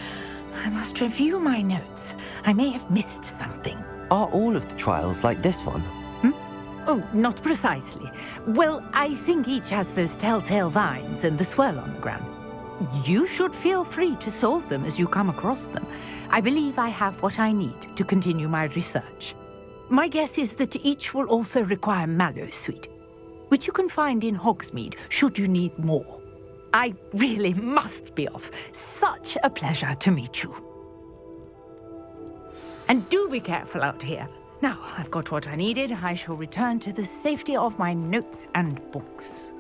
I must review my notes. I may have missed something. Are all of the trials like this one? Oh, not precisely. Well, I think each has those telltale vines and the swirl on the ground. You should feel free to solve them as you come across them. I believe I have what I need to continue my research. My guess is that each will also require mallow sweet, which you can find in Hogsmeade should you need more. I really must be off. Such a pleasure to meet you. And do be careful out here. Now, I've got what I needed. I shall return to the safety of my notes and books.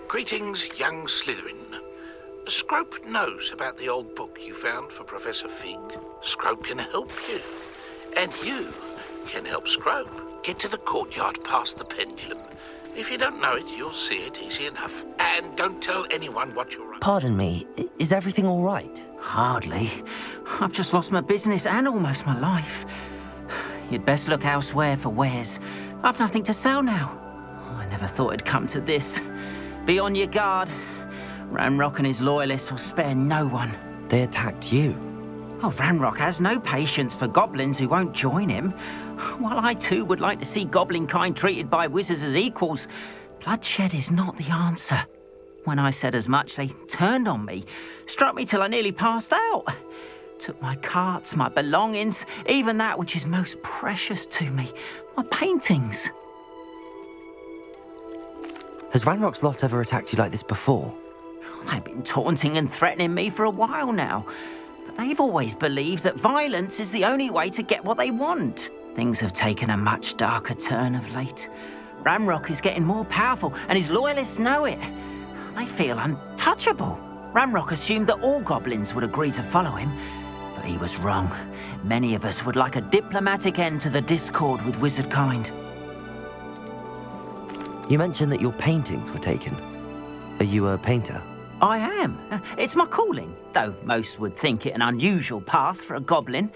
Greetings, young Slytherin. Scrope knows about the old book you found for Professor Fig. Scrope can help you. And you can help Scrope. Get to the courtyard past the pendulum. If you don't know it, you'll see it easy enough. And don't tell anyone what you're... Pardon me, is everything all right? Hardly. I've just lost my business and almost my life. You'd best look elsewhere for wares. I've nothing to sell now. I never thought it'd come to this. Be on your guard. Ranrok and his loyalists will spare no one. They attacked you. Oh, Ranrok has no patience for goblins who won't join him. While I too would like to see goblin kind treated by wizards as equals, bloodshed is not the answer. When I said as much, they turned on me, struck me till I nearly passed out. Took my carts, my belongings, even that which is most precious to me, my paintings. Has Ranrock's lot ever attacked you like this before? They've been taunting and threatening me for a while now. But they've always believed that violence is the only way to get what they want. Things have taken a much darker turn of late. Ranrok is getting more powerful, and his loyalists know it. They feel untouchable. Ranrok assumed that all goblins would agree to follow him, but he was wrong. Many of us would like a diplomatic end to the discord with wizard kind. You mentioned that your paintings were taken. Are you a painter? I am. It's my calling, though most would think it an unusual path for a goblin.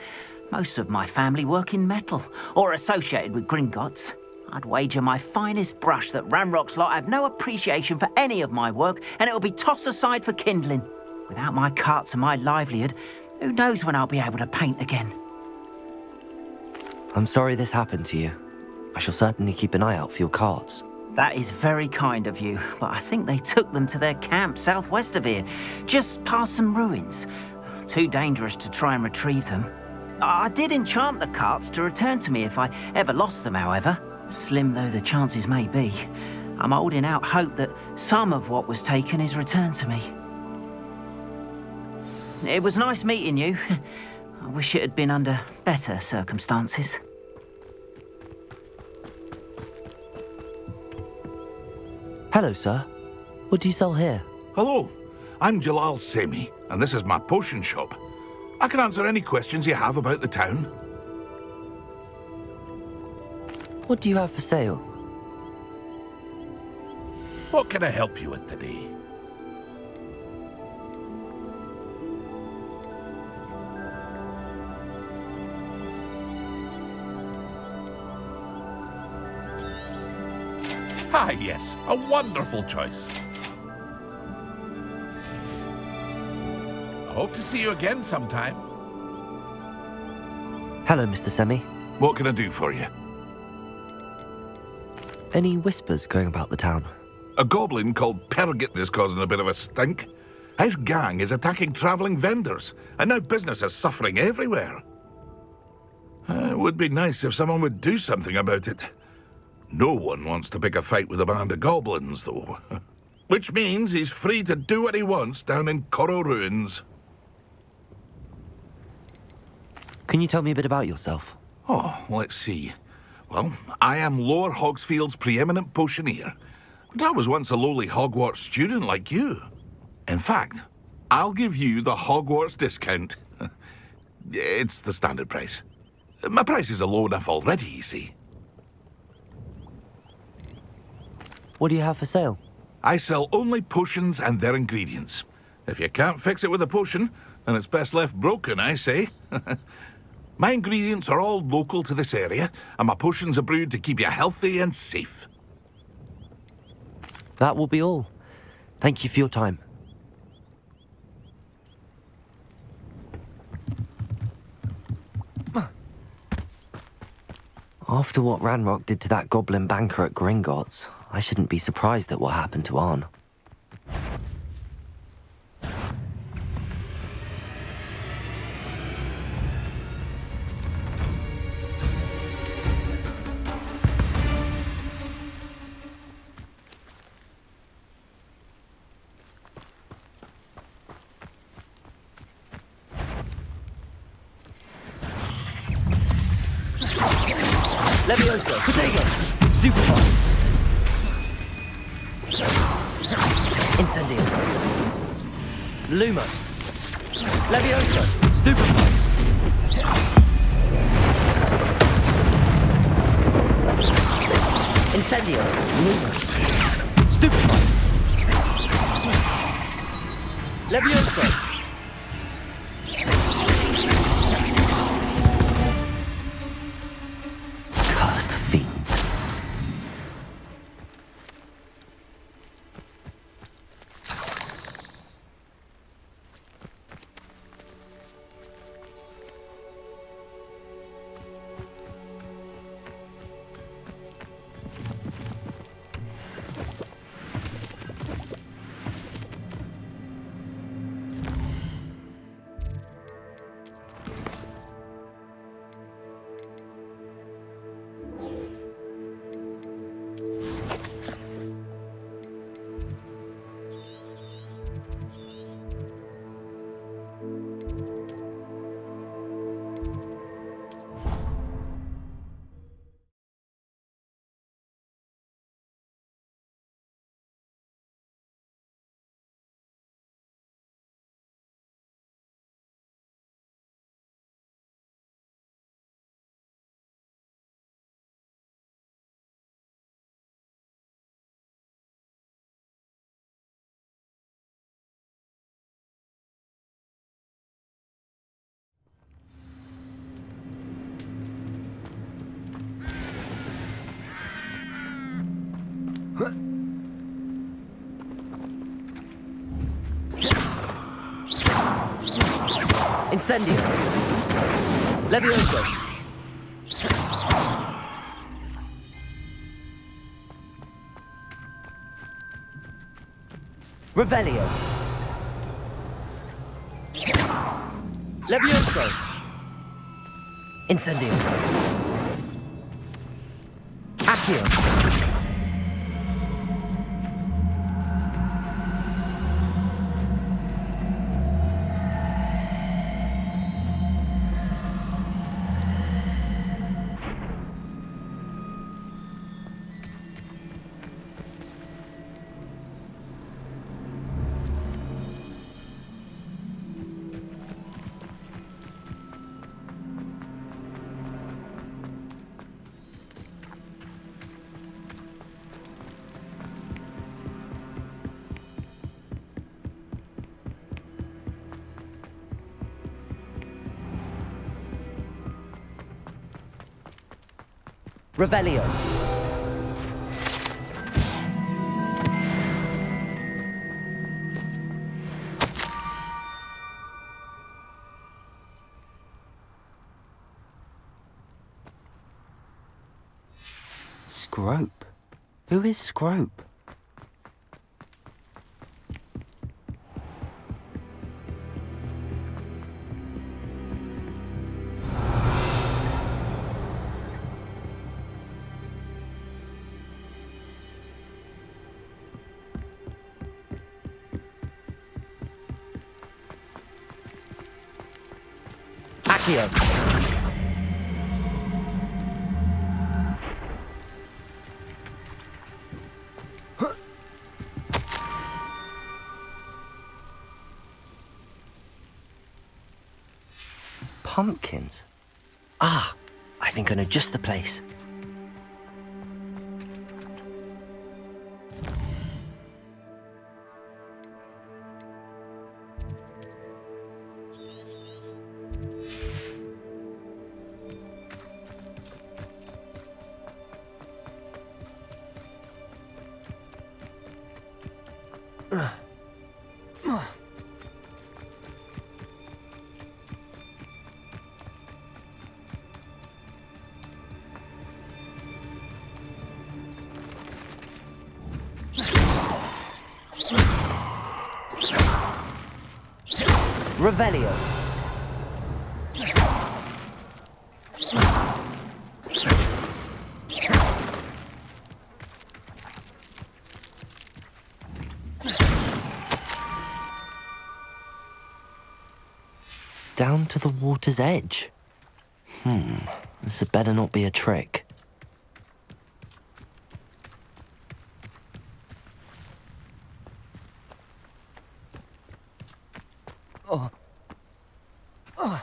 Most of my family work in metal, or associated with Gringotts. I'd wager my finest brush that Ranrock's lot have no appreciation for any of my work, and it'll be tossed aside for kindling. Without my carts and my livelihood, who knows when I'll be able to paint again. I'm sorry this happened to you. I shall certainly keep an eye out for your carts. That is very kind of you, but I think they took them to their camp southwest of here, just past some ruins. Too dangerous to try and retrieve them. I did enchant the carts to return to me if I ever lost them, however. Slim though the chances may be, I'm holding out hope that some of what was taken is returned to me. It was nice meeting you. I wish it had been under better circumstances. Hello, sir. What do you sell here? Hello, I'm Jalal Semi, and this is my potion shop. I can answer any questions you have about the town. What do you have for sale? What can I help you with today? Ah, yes, a wonderful choice. I hope to see you again sometime. Hello, Mr. Semi. What can I do for you? Any whispers going about the town? A goblin called Pergit is causing a bit of a stink. His gang is attacking travelling vendors, and now business is suffering everywhere. It would be nice if someone would do something about it. No one wants to pick a fight with a band of goblins, though. Which means he's free to do what he wants down in Corro Ruins. Can you tell me a bit about yourself? Oh, let's see. Well, I am Lower Hogsfield's preeminent potioneer. But I was once a lowly Hogwarts student like you. In fact, I'll give you the Hogwarts discount. It's the standard price. My prices are low enough already, you see. What do you have for sale? I sell only potions and their ingredients. If you can't fix it with a potion, then it's best left broken, I say. My ingredients are all local to this area, and my potions are brewed to keep you healthy and safe. That will be all. Thank you for your time. After what Ranrok did to that goblin banker at Gringotts, I shouldn't be surprised at what happened to Arn. Levioso, Protego, Stupefy. Incendio. Lumos. Levioso, Stupefy. Incendio. Lumos. Stupefy. Levioso. Cursed fiends. Incendio. Levioso. Revelio. Levioso. Incendio. Accio. Revelio. Scrope? Who is Scrope? Accio. Pumpkins? Ah, I think I know just the place. Revelio. Down to the water's edge. This had better not be a trick. Oh. Oh.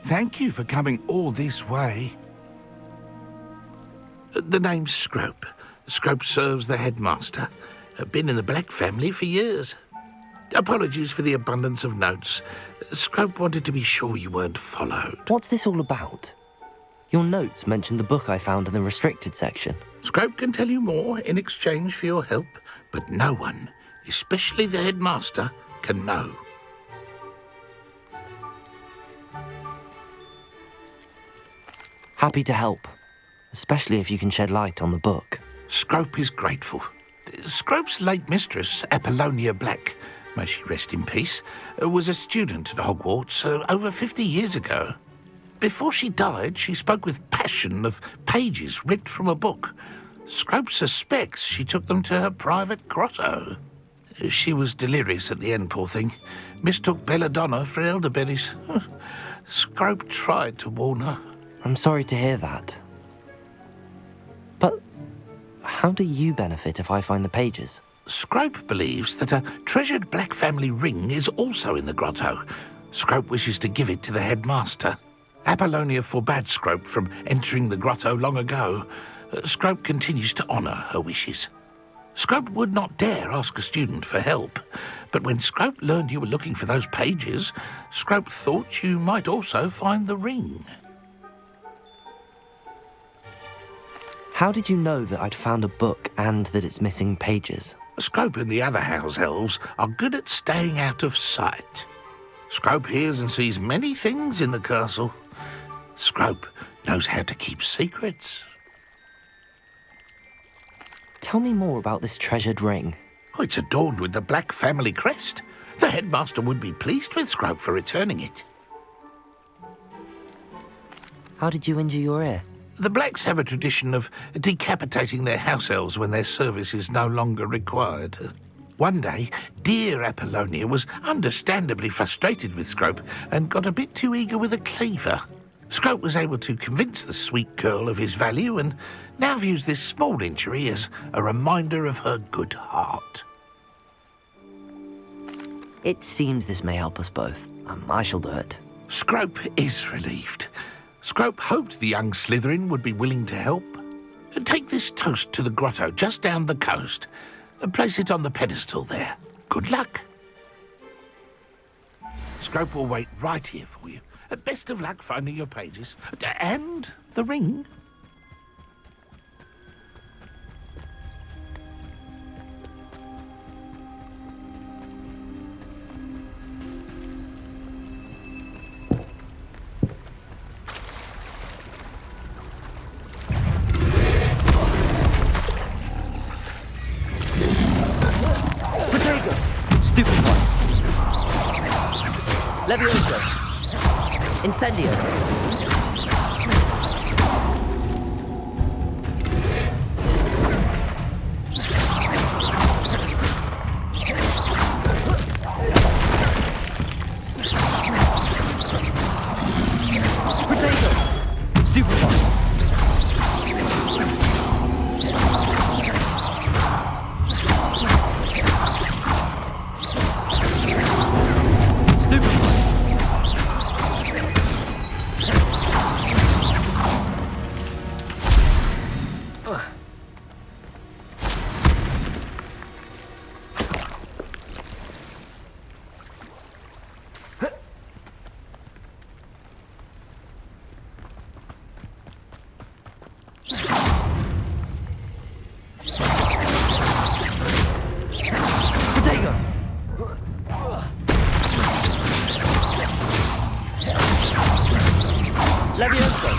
Thank you for coming all this way. The name's Scrope. Scrope serves the headmaster. Been in the Black family for years. Apologies for the abundance of notes. Scrope wanted to be sure you weren't followed. What's this all about? Your notes mentioned the book I found in the restricted section. Scrope can tell you more in exchange for your help, but no one, especially the headmaster, can know. Happy to help, especially if you can shed light on the book. Scrope is grateful. Scrope's late mistress, Apollonia Black, may she rest in peace, was a student at Hogwarts over 50 years ago. Before she died, she spoke with passion of pages ripped from a book. Scrope suspects she took them to her private grotto. She was delirious at the end, poor thing. Mistook belladonna for elderberries. Scrope tried to warn her. I'm sorry to hear that. But how do you benefit if I find the pages? Scrope believes that a treasured Black family ring is also in the grotto. Scrope wishes to give it to the headmaster. Apollonia forbade Scrope from entering the grotto long ago. Scrope continues to honour her wishes. Scrope would not dare ask a student for help, but when Scrope learned you were looking for those pages, Scrope thought you might also find the ring. How did you know that I'd found a book and that it's missing pages? Scrope and the other house elves are good at staying out of sight. Scrope hears and sees many things in the castle. Scrope knows how to keep secrets. Tell me more about this treasured ring. Oh, it's adorned with the Black family crest. The headmaster would be pleased with Scrope for returning it. How did you injure your ear? The Blacks have a tradition of decapitating their house elves when their service is no longer required. One day, dear Apollonia was understandably frustrated with Scrope and got a bit too eager with a cleaver. Scrope was able to convince the sweet girl of his value and now views this small injury as a reminder of her good heart. It seems this may help us both. I shall do it. Scrope is relieved. Scrope hoped the young Slytherin would be willing to help. Take this toast to the grotto just down the coast and place it on the pedestal there. Good luck. Scrope will wait right here for you. Best of luck finding your pages. And the ring. Stupid one. Levioso. Incendio. Potato. Stupid one. Levioso.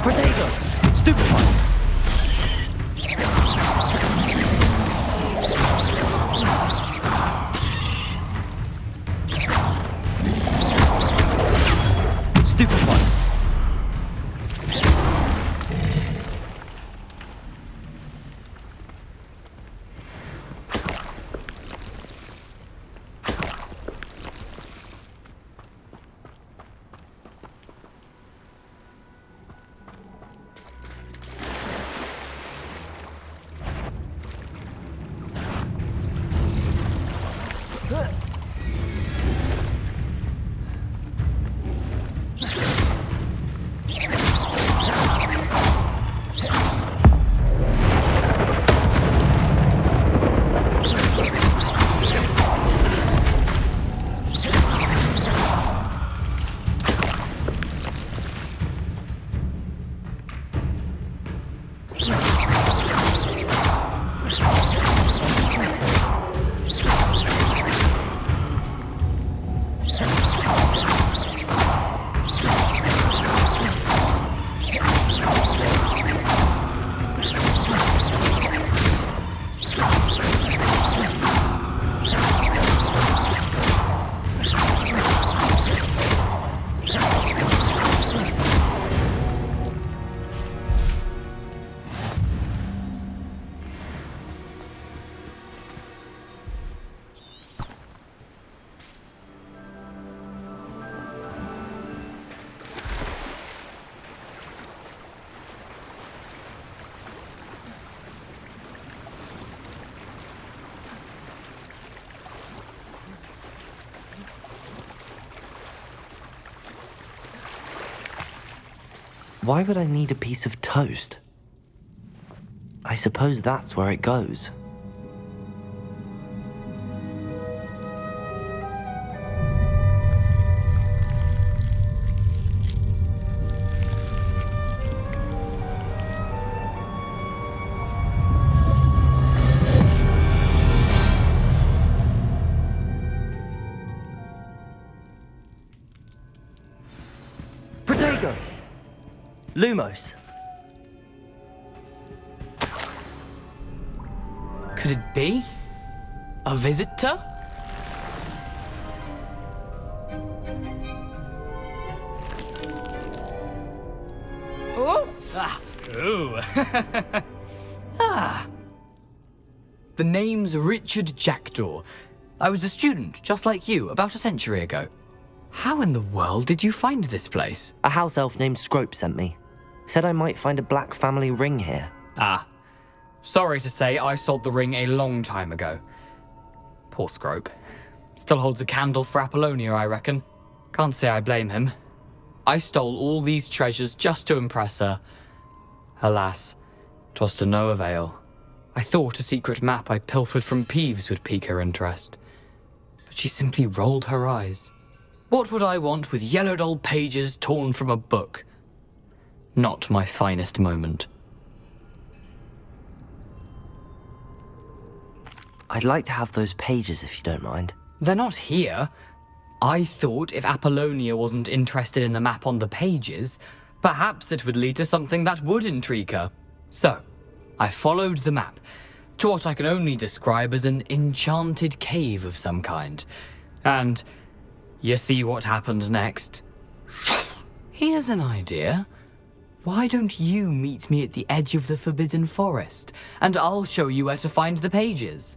Potato. Stupid one. Why would I need a piece of toast? I suppose that's where it goes. Protego. Lumos. could it be? A visitor? Oh! Ah! Ooh! Ah! The name's Richard Jackdaw. I was a student, just like you, about a century ago. How in the world did you find this place? A house elf named Scrope sent me. Said I might find a black family ring here. Ah. Sorry to say, I sold the ring a long time ago. Poor Scrope. Still holds a candle for Apollonia, I reckon. Can't say I blame him. I stole all these treasures just to impress her. Alas, 'twas to no avail. I thought a secret map I pilfered from Peeves would pique her interest. But she simply rolled her eyes. What would I want with yellowed old pages torn from a book? Not my finest moment. I'd like to have those pages if you don't mind. They're not here. I thought if Apollonia wasn't interested in the map on the pages, perhaps it would lead to something that would intrigue her. So, I followed the map to what I can only describe as an enchanted cave of some kind. And you see what happened next? Here's an idea. Why don't you meet me at the edge of the Forbidden Forest, and I'll show you where to find the pages?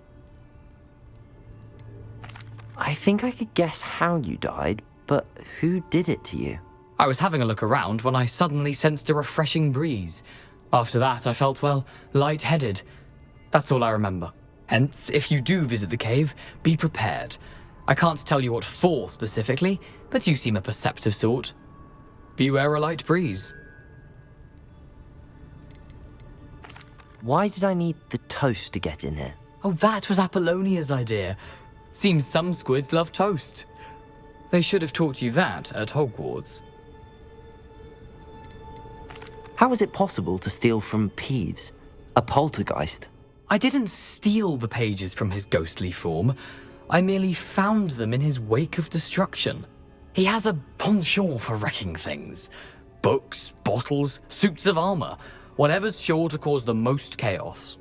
I think I could guess how you died, but who did it to you? I was having a look around when I suddenly sensed a refreshing breeze. After that, I felt, well, lightheaded. That's all I remember. Hence, if you do visit the cave, be prepared. I can't tell you what for specifically, but you seem a perceptive sort. Beware a light breeze. Why did I need the toast to get in here? Oh, that was Apollonia's idea. Seems some squids love toast. They should have taught you that at Hogwarts. How is it possible to steal from Peeves, a poltergeist? I didn't steal the pages from his ghostly form. I merely found them in his wake of destruction. He has a penchant for wrecking things. Books, bottles, suits of armor, whatever's sure to cause the most chaos.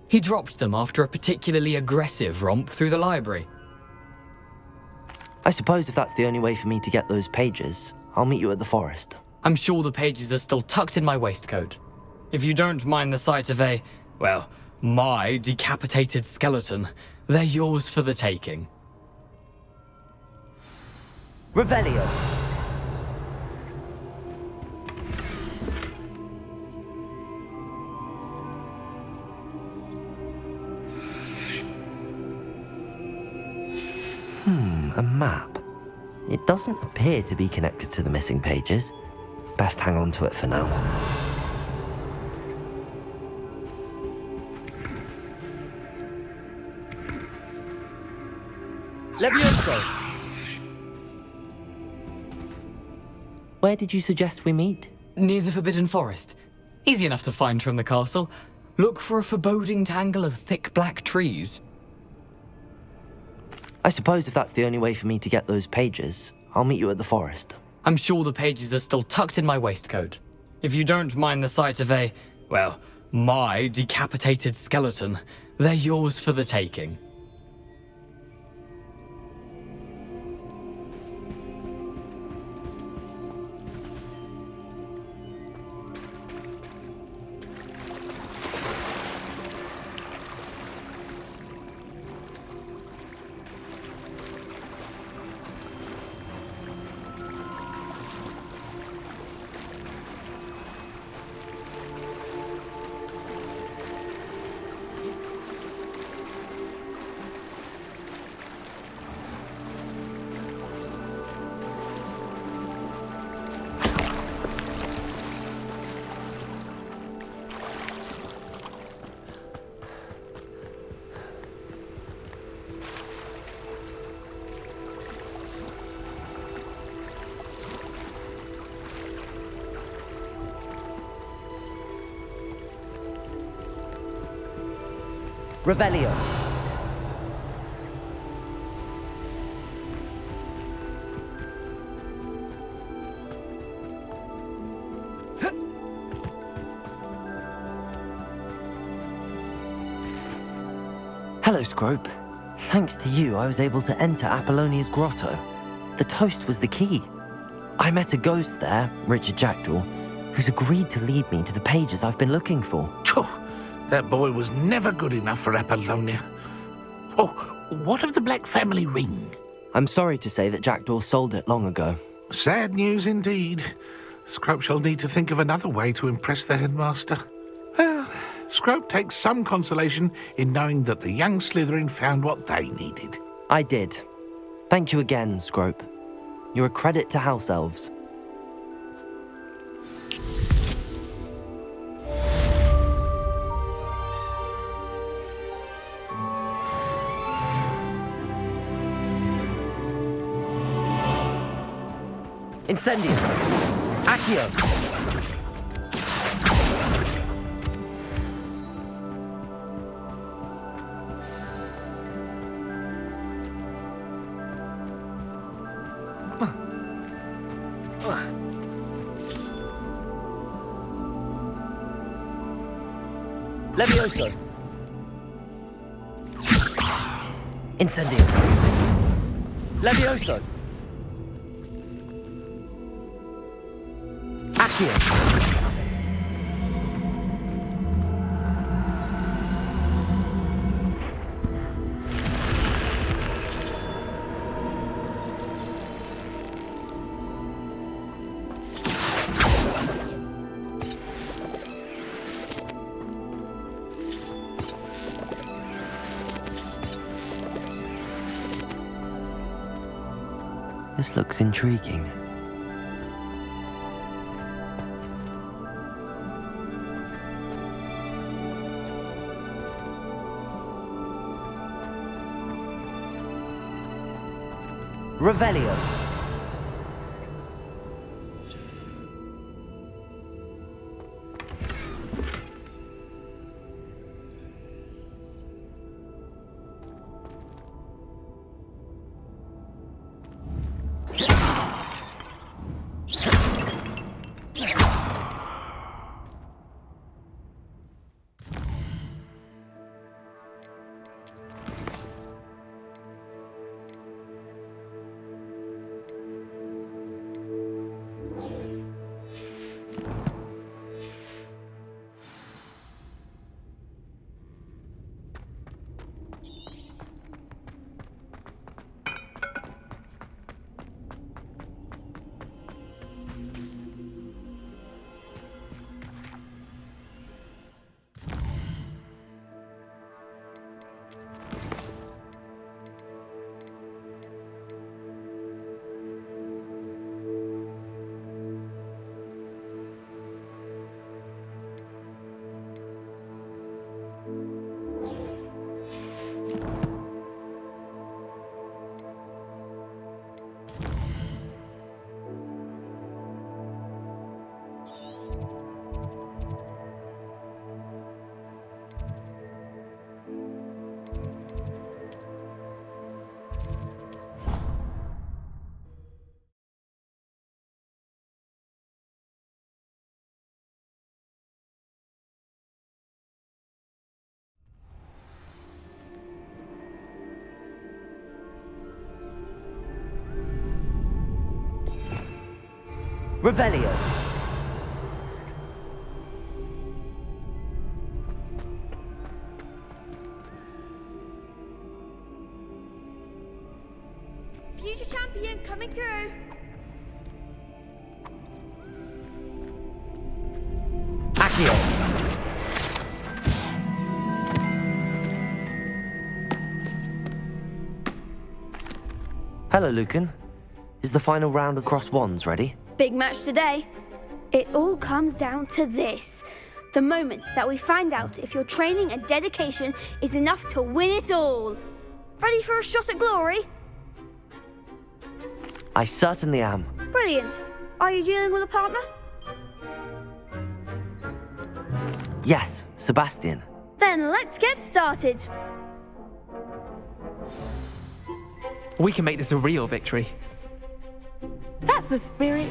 He dropped them after a particularly aggressive romp through the library. I suppose if that's the only way for me to get those pages, I'll meet you at the forest. I'm sure the pages are still tucked in my waistcoat. If you don't mind the sight of a, well, my decapitated skeleton, they're yours for the taking. Revelio. A map. It doesn't appear to be connected to the missing pages. Best hang on to it for now. Levioso. Where did you suggest we meet? Near the Forbidden Forest. Easy enough to find from the castle. Look for a foreboding tangle of thick black trees. I suppose if that's the only way for me to get those pages, I'll meet you at the forest. I'm sure the pages are still tucked in my waistcoat. If you don't mind the sight of a, well, my decapitated skeleton, they're yours for the taking. Revelio. Hello, Scrope. Thanks to you, I was able to enter Apollonia's grotto. The toast was the key. I met a ghost there, Richard Jackdaw, who's agreed to lead me to the pages I've been looking for. That boy was never good enough for Apollonia. Oh, what of the Black family ring? I'm sorry to say that Jackdaw sold it long ago. Sad news indeed. Scrope shall need to think of another way to impress the headmaster. Well, Scrope takes some consolation in knowing that the young Slytherin found what they needed. I did. Thank you again, Scrope. You're a credit to House Elves. Incendio. Accio. Levioso. Incendio. Levioso. Accio. This looks intriguing. Revelio. Revelio. Future champion coming through. Accio. Hello, Lucan. Is the final round of Cross Wands ready? Big match today. It all comes down to this. The moment that we find out if your training and dedication is enough to win it all. Ready for a shot at glory? I certainly am. Brilliant. Are you dealing with a partner? Yes, Sebastian. Then let's get started. We can make this a real victory. That's the spirit.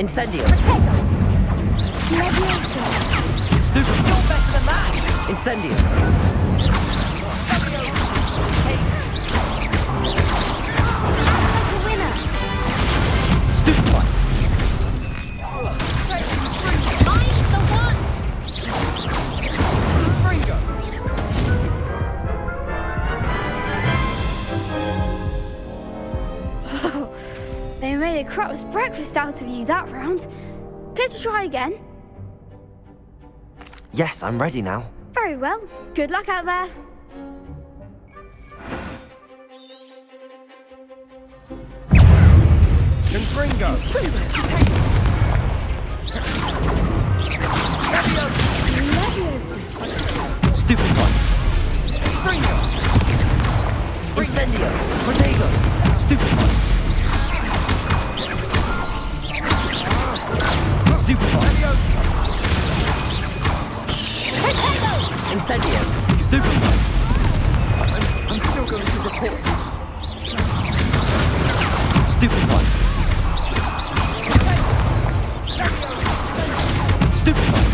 Incendio. Leviosa. Stupid. You're better than that. Incendio. Winner. Stupid one. Mind the one. They made a crap's breakfast out of you that round. Care to try again? Yes, I'm ready now. Very well. Good luck out there. Confringo. Stupid one. Fringo. Incendio. Protego. Stupid one. Stupid one. Incendio. Stupid one. I'm still going to report. Stupid one. Stupid one.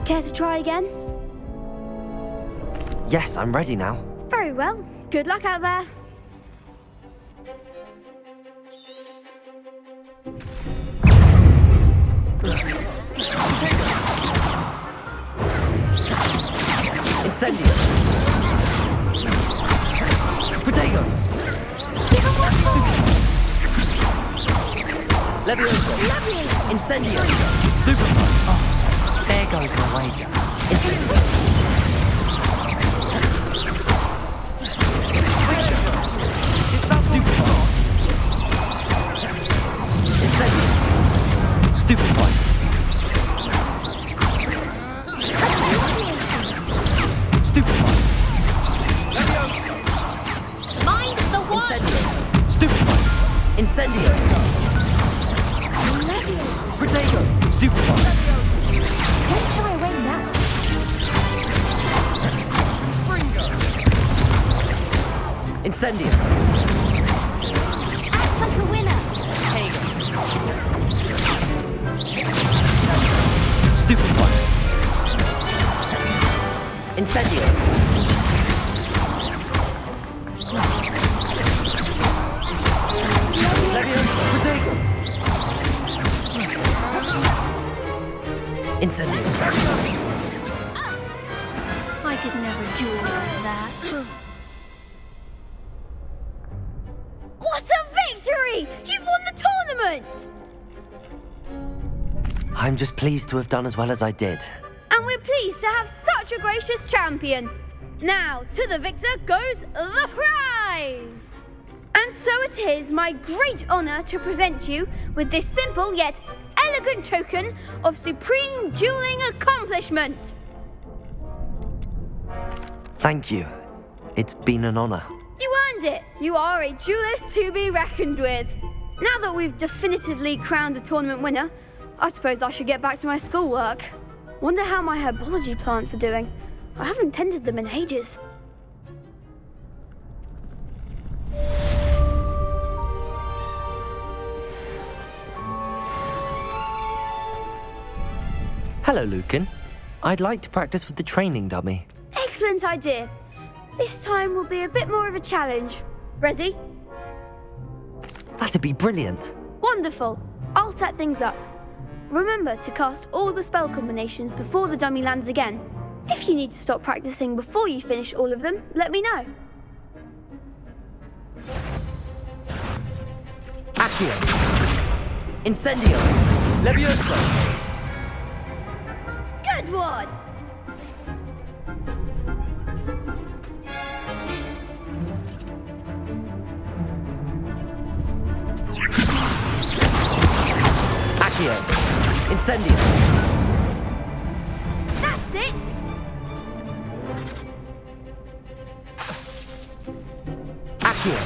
Care to try again? Yes, I'm ready now. Very well. Good luck out there. Incendio. Protego. Leviosa. Incendio. Stupid one. Oh, there goes my wager. Incendio. Stupid one. Incendio. Stupid one. Stupid one. Mind the one. Incendio. Stupid one. Incendio. Protego. Stupid one. Don't shy away now. Incendio. Act like a winner. Stupid one. Incendio. Leviosa. Protego. Incendio. I could never duel like that. What a victory! You've won the tournament! I'm just pleased to have done as well as I did. And we're pleased to have such a gracious champion. Now, to the victor goes the prize! And so it is my great honor to present you with this simple yet elegant token of supreme dueling accomplishment. Thank you. It's been an honor. You earned it. You are a duelist to be reckoned with. Now that we've definitively crowned the tournament winner, I suppose I should get back to my schoolwork. Wonder how my herbology plants are doing. I haven't tended them in ages. Hello, Lucan. I'd like to practice with the training dummy. Excellent idea. This time will be a bit more of a challenge. Ready? That'd be brilliant. Wonderful. I'll set things up. Remember to cast all the spell combinations before the dummy lands again. If you need to stop practicing before you finish all of them, let me know. Accio. Incendio. Leviosa. Good one! Accio. Incendio. That's it! Accio.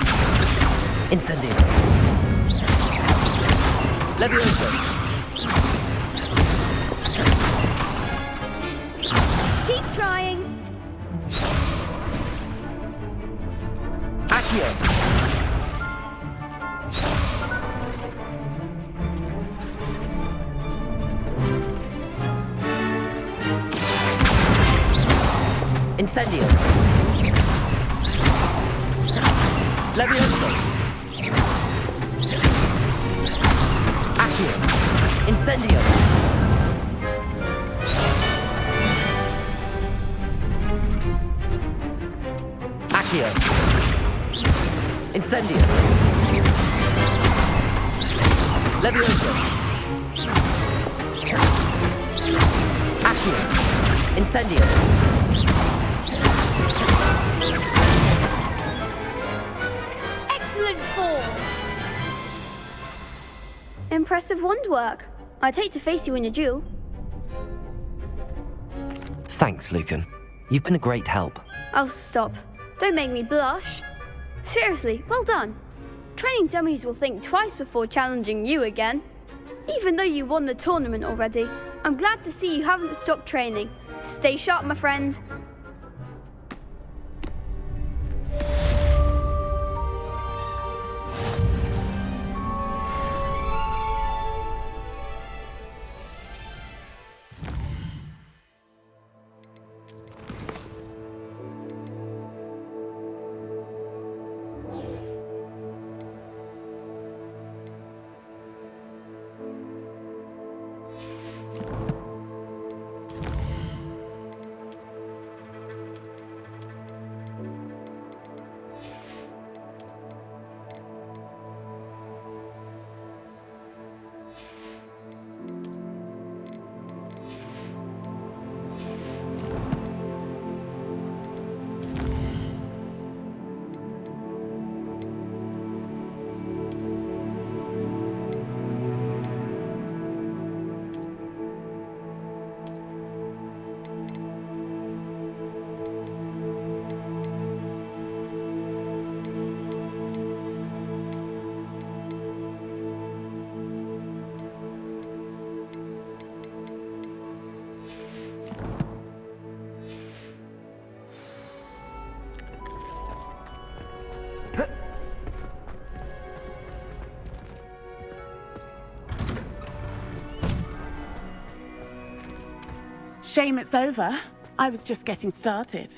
Incendio. Leviosa. Incendio. Levioso. Accio. Incendio. Accio. Incendio. Levioso. Accio. Incendio. Excellent form! Impressive wand work. I'd hate to face you in a duel. Thanks, Lucan. You've been a great help. Oh, stop. Don't make me blush. Seriously, well done. Training dummies will think twice before challenging you again. Even though you won the tournament already, I'm glad to see you haven't stopped training. Stay sharp, my friend. Shame it's over. I was just getting started.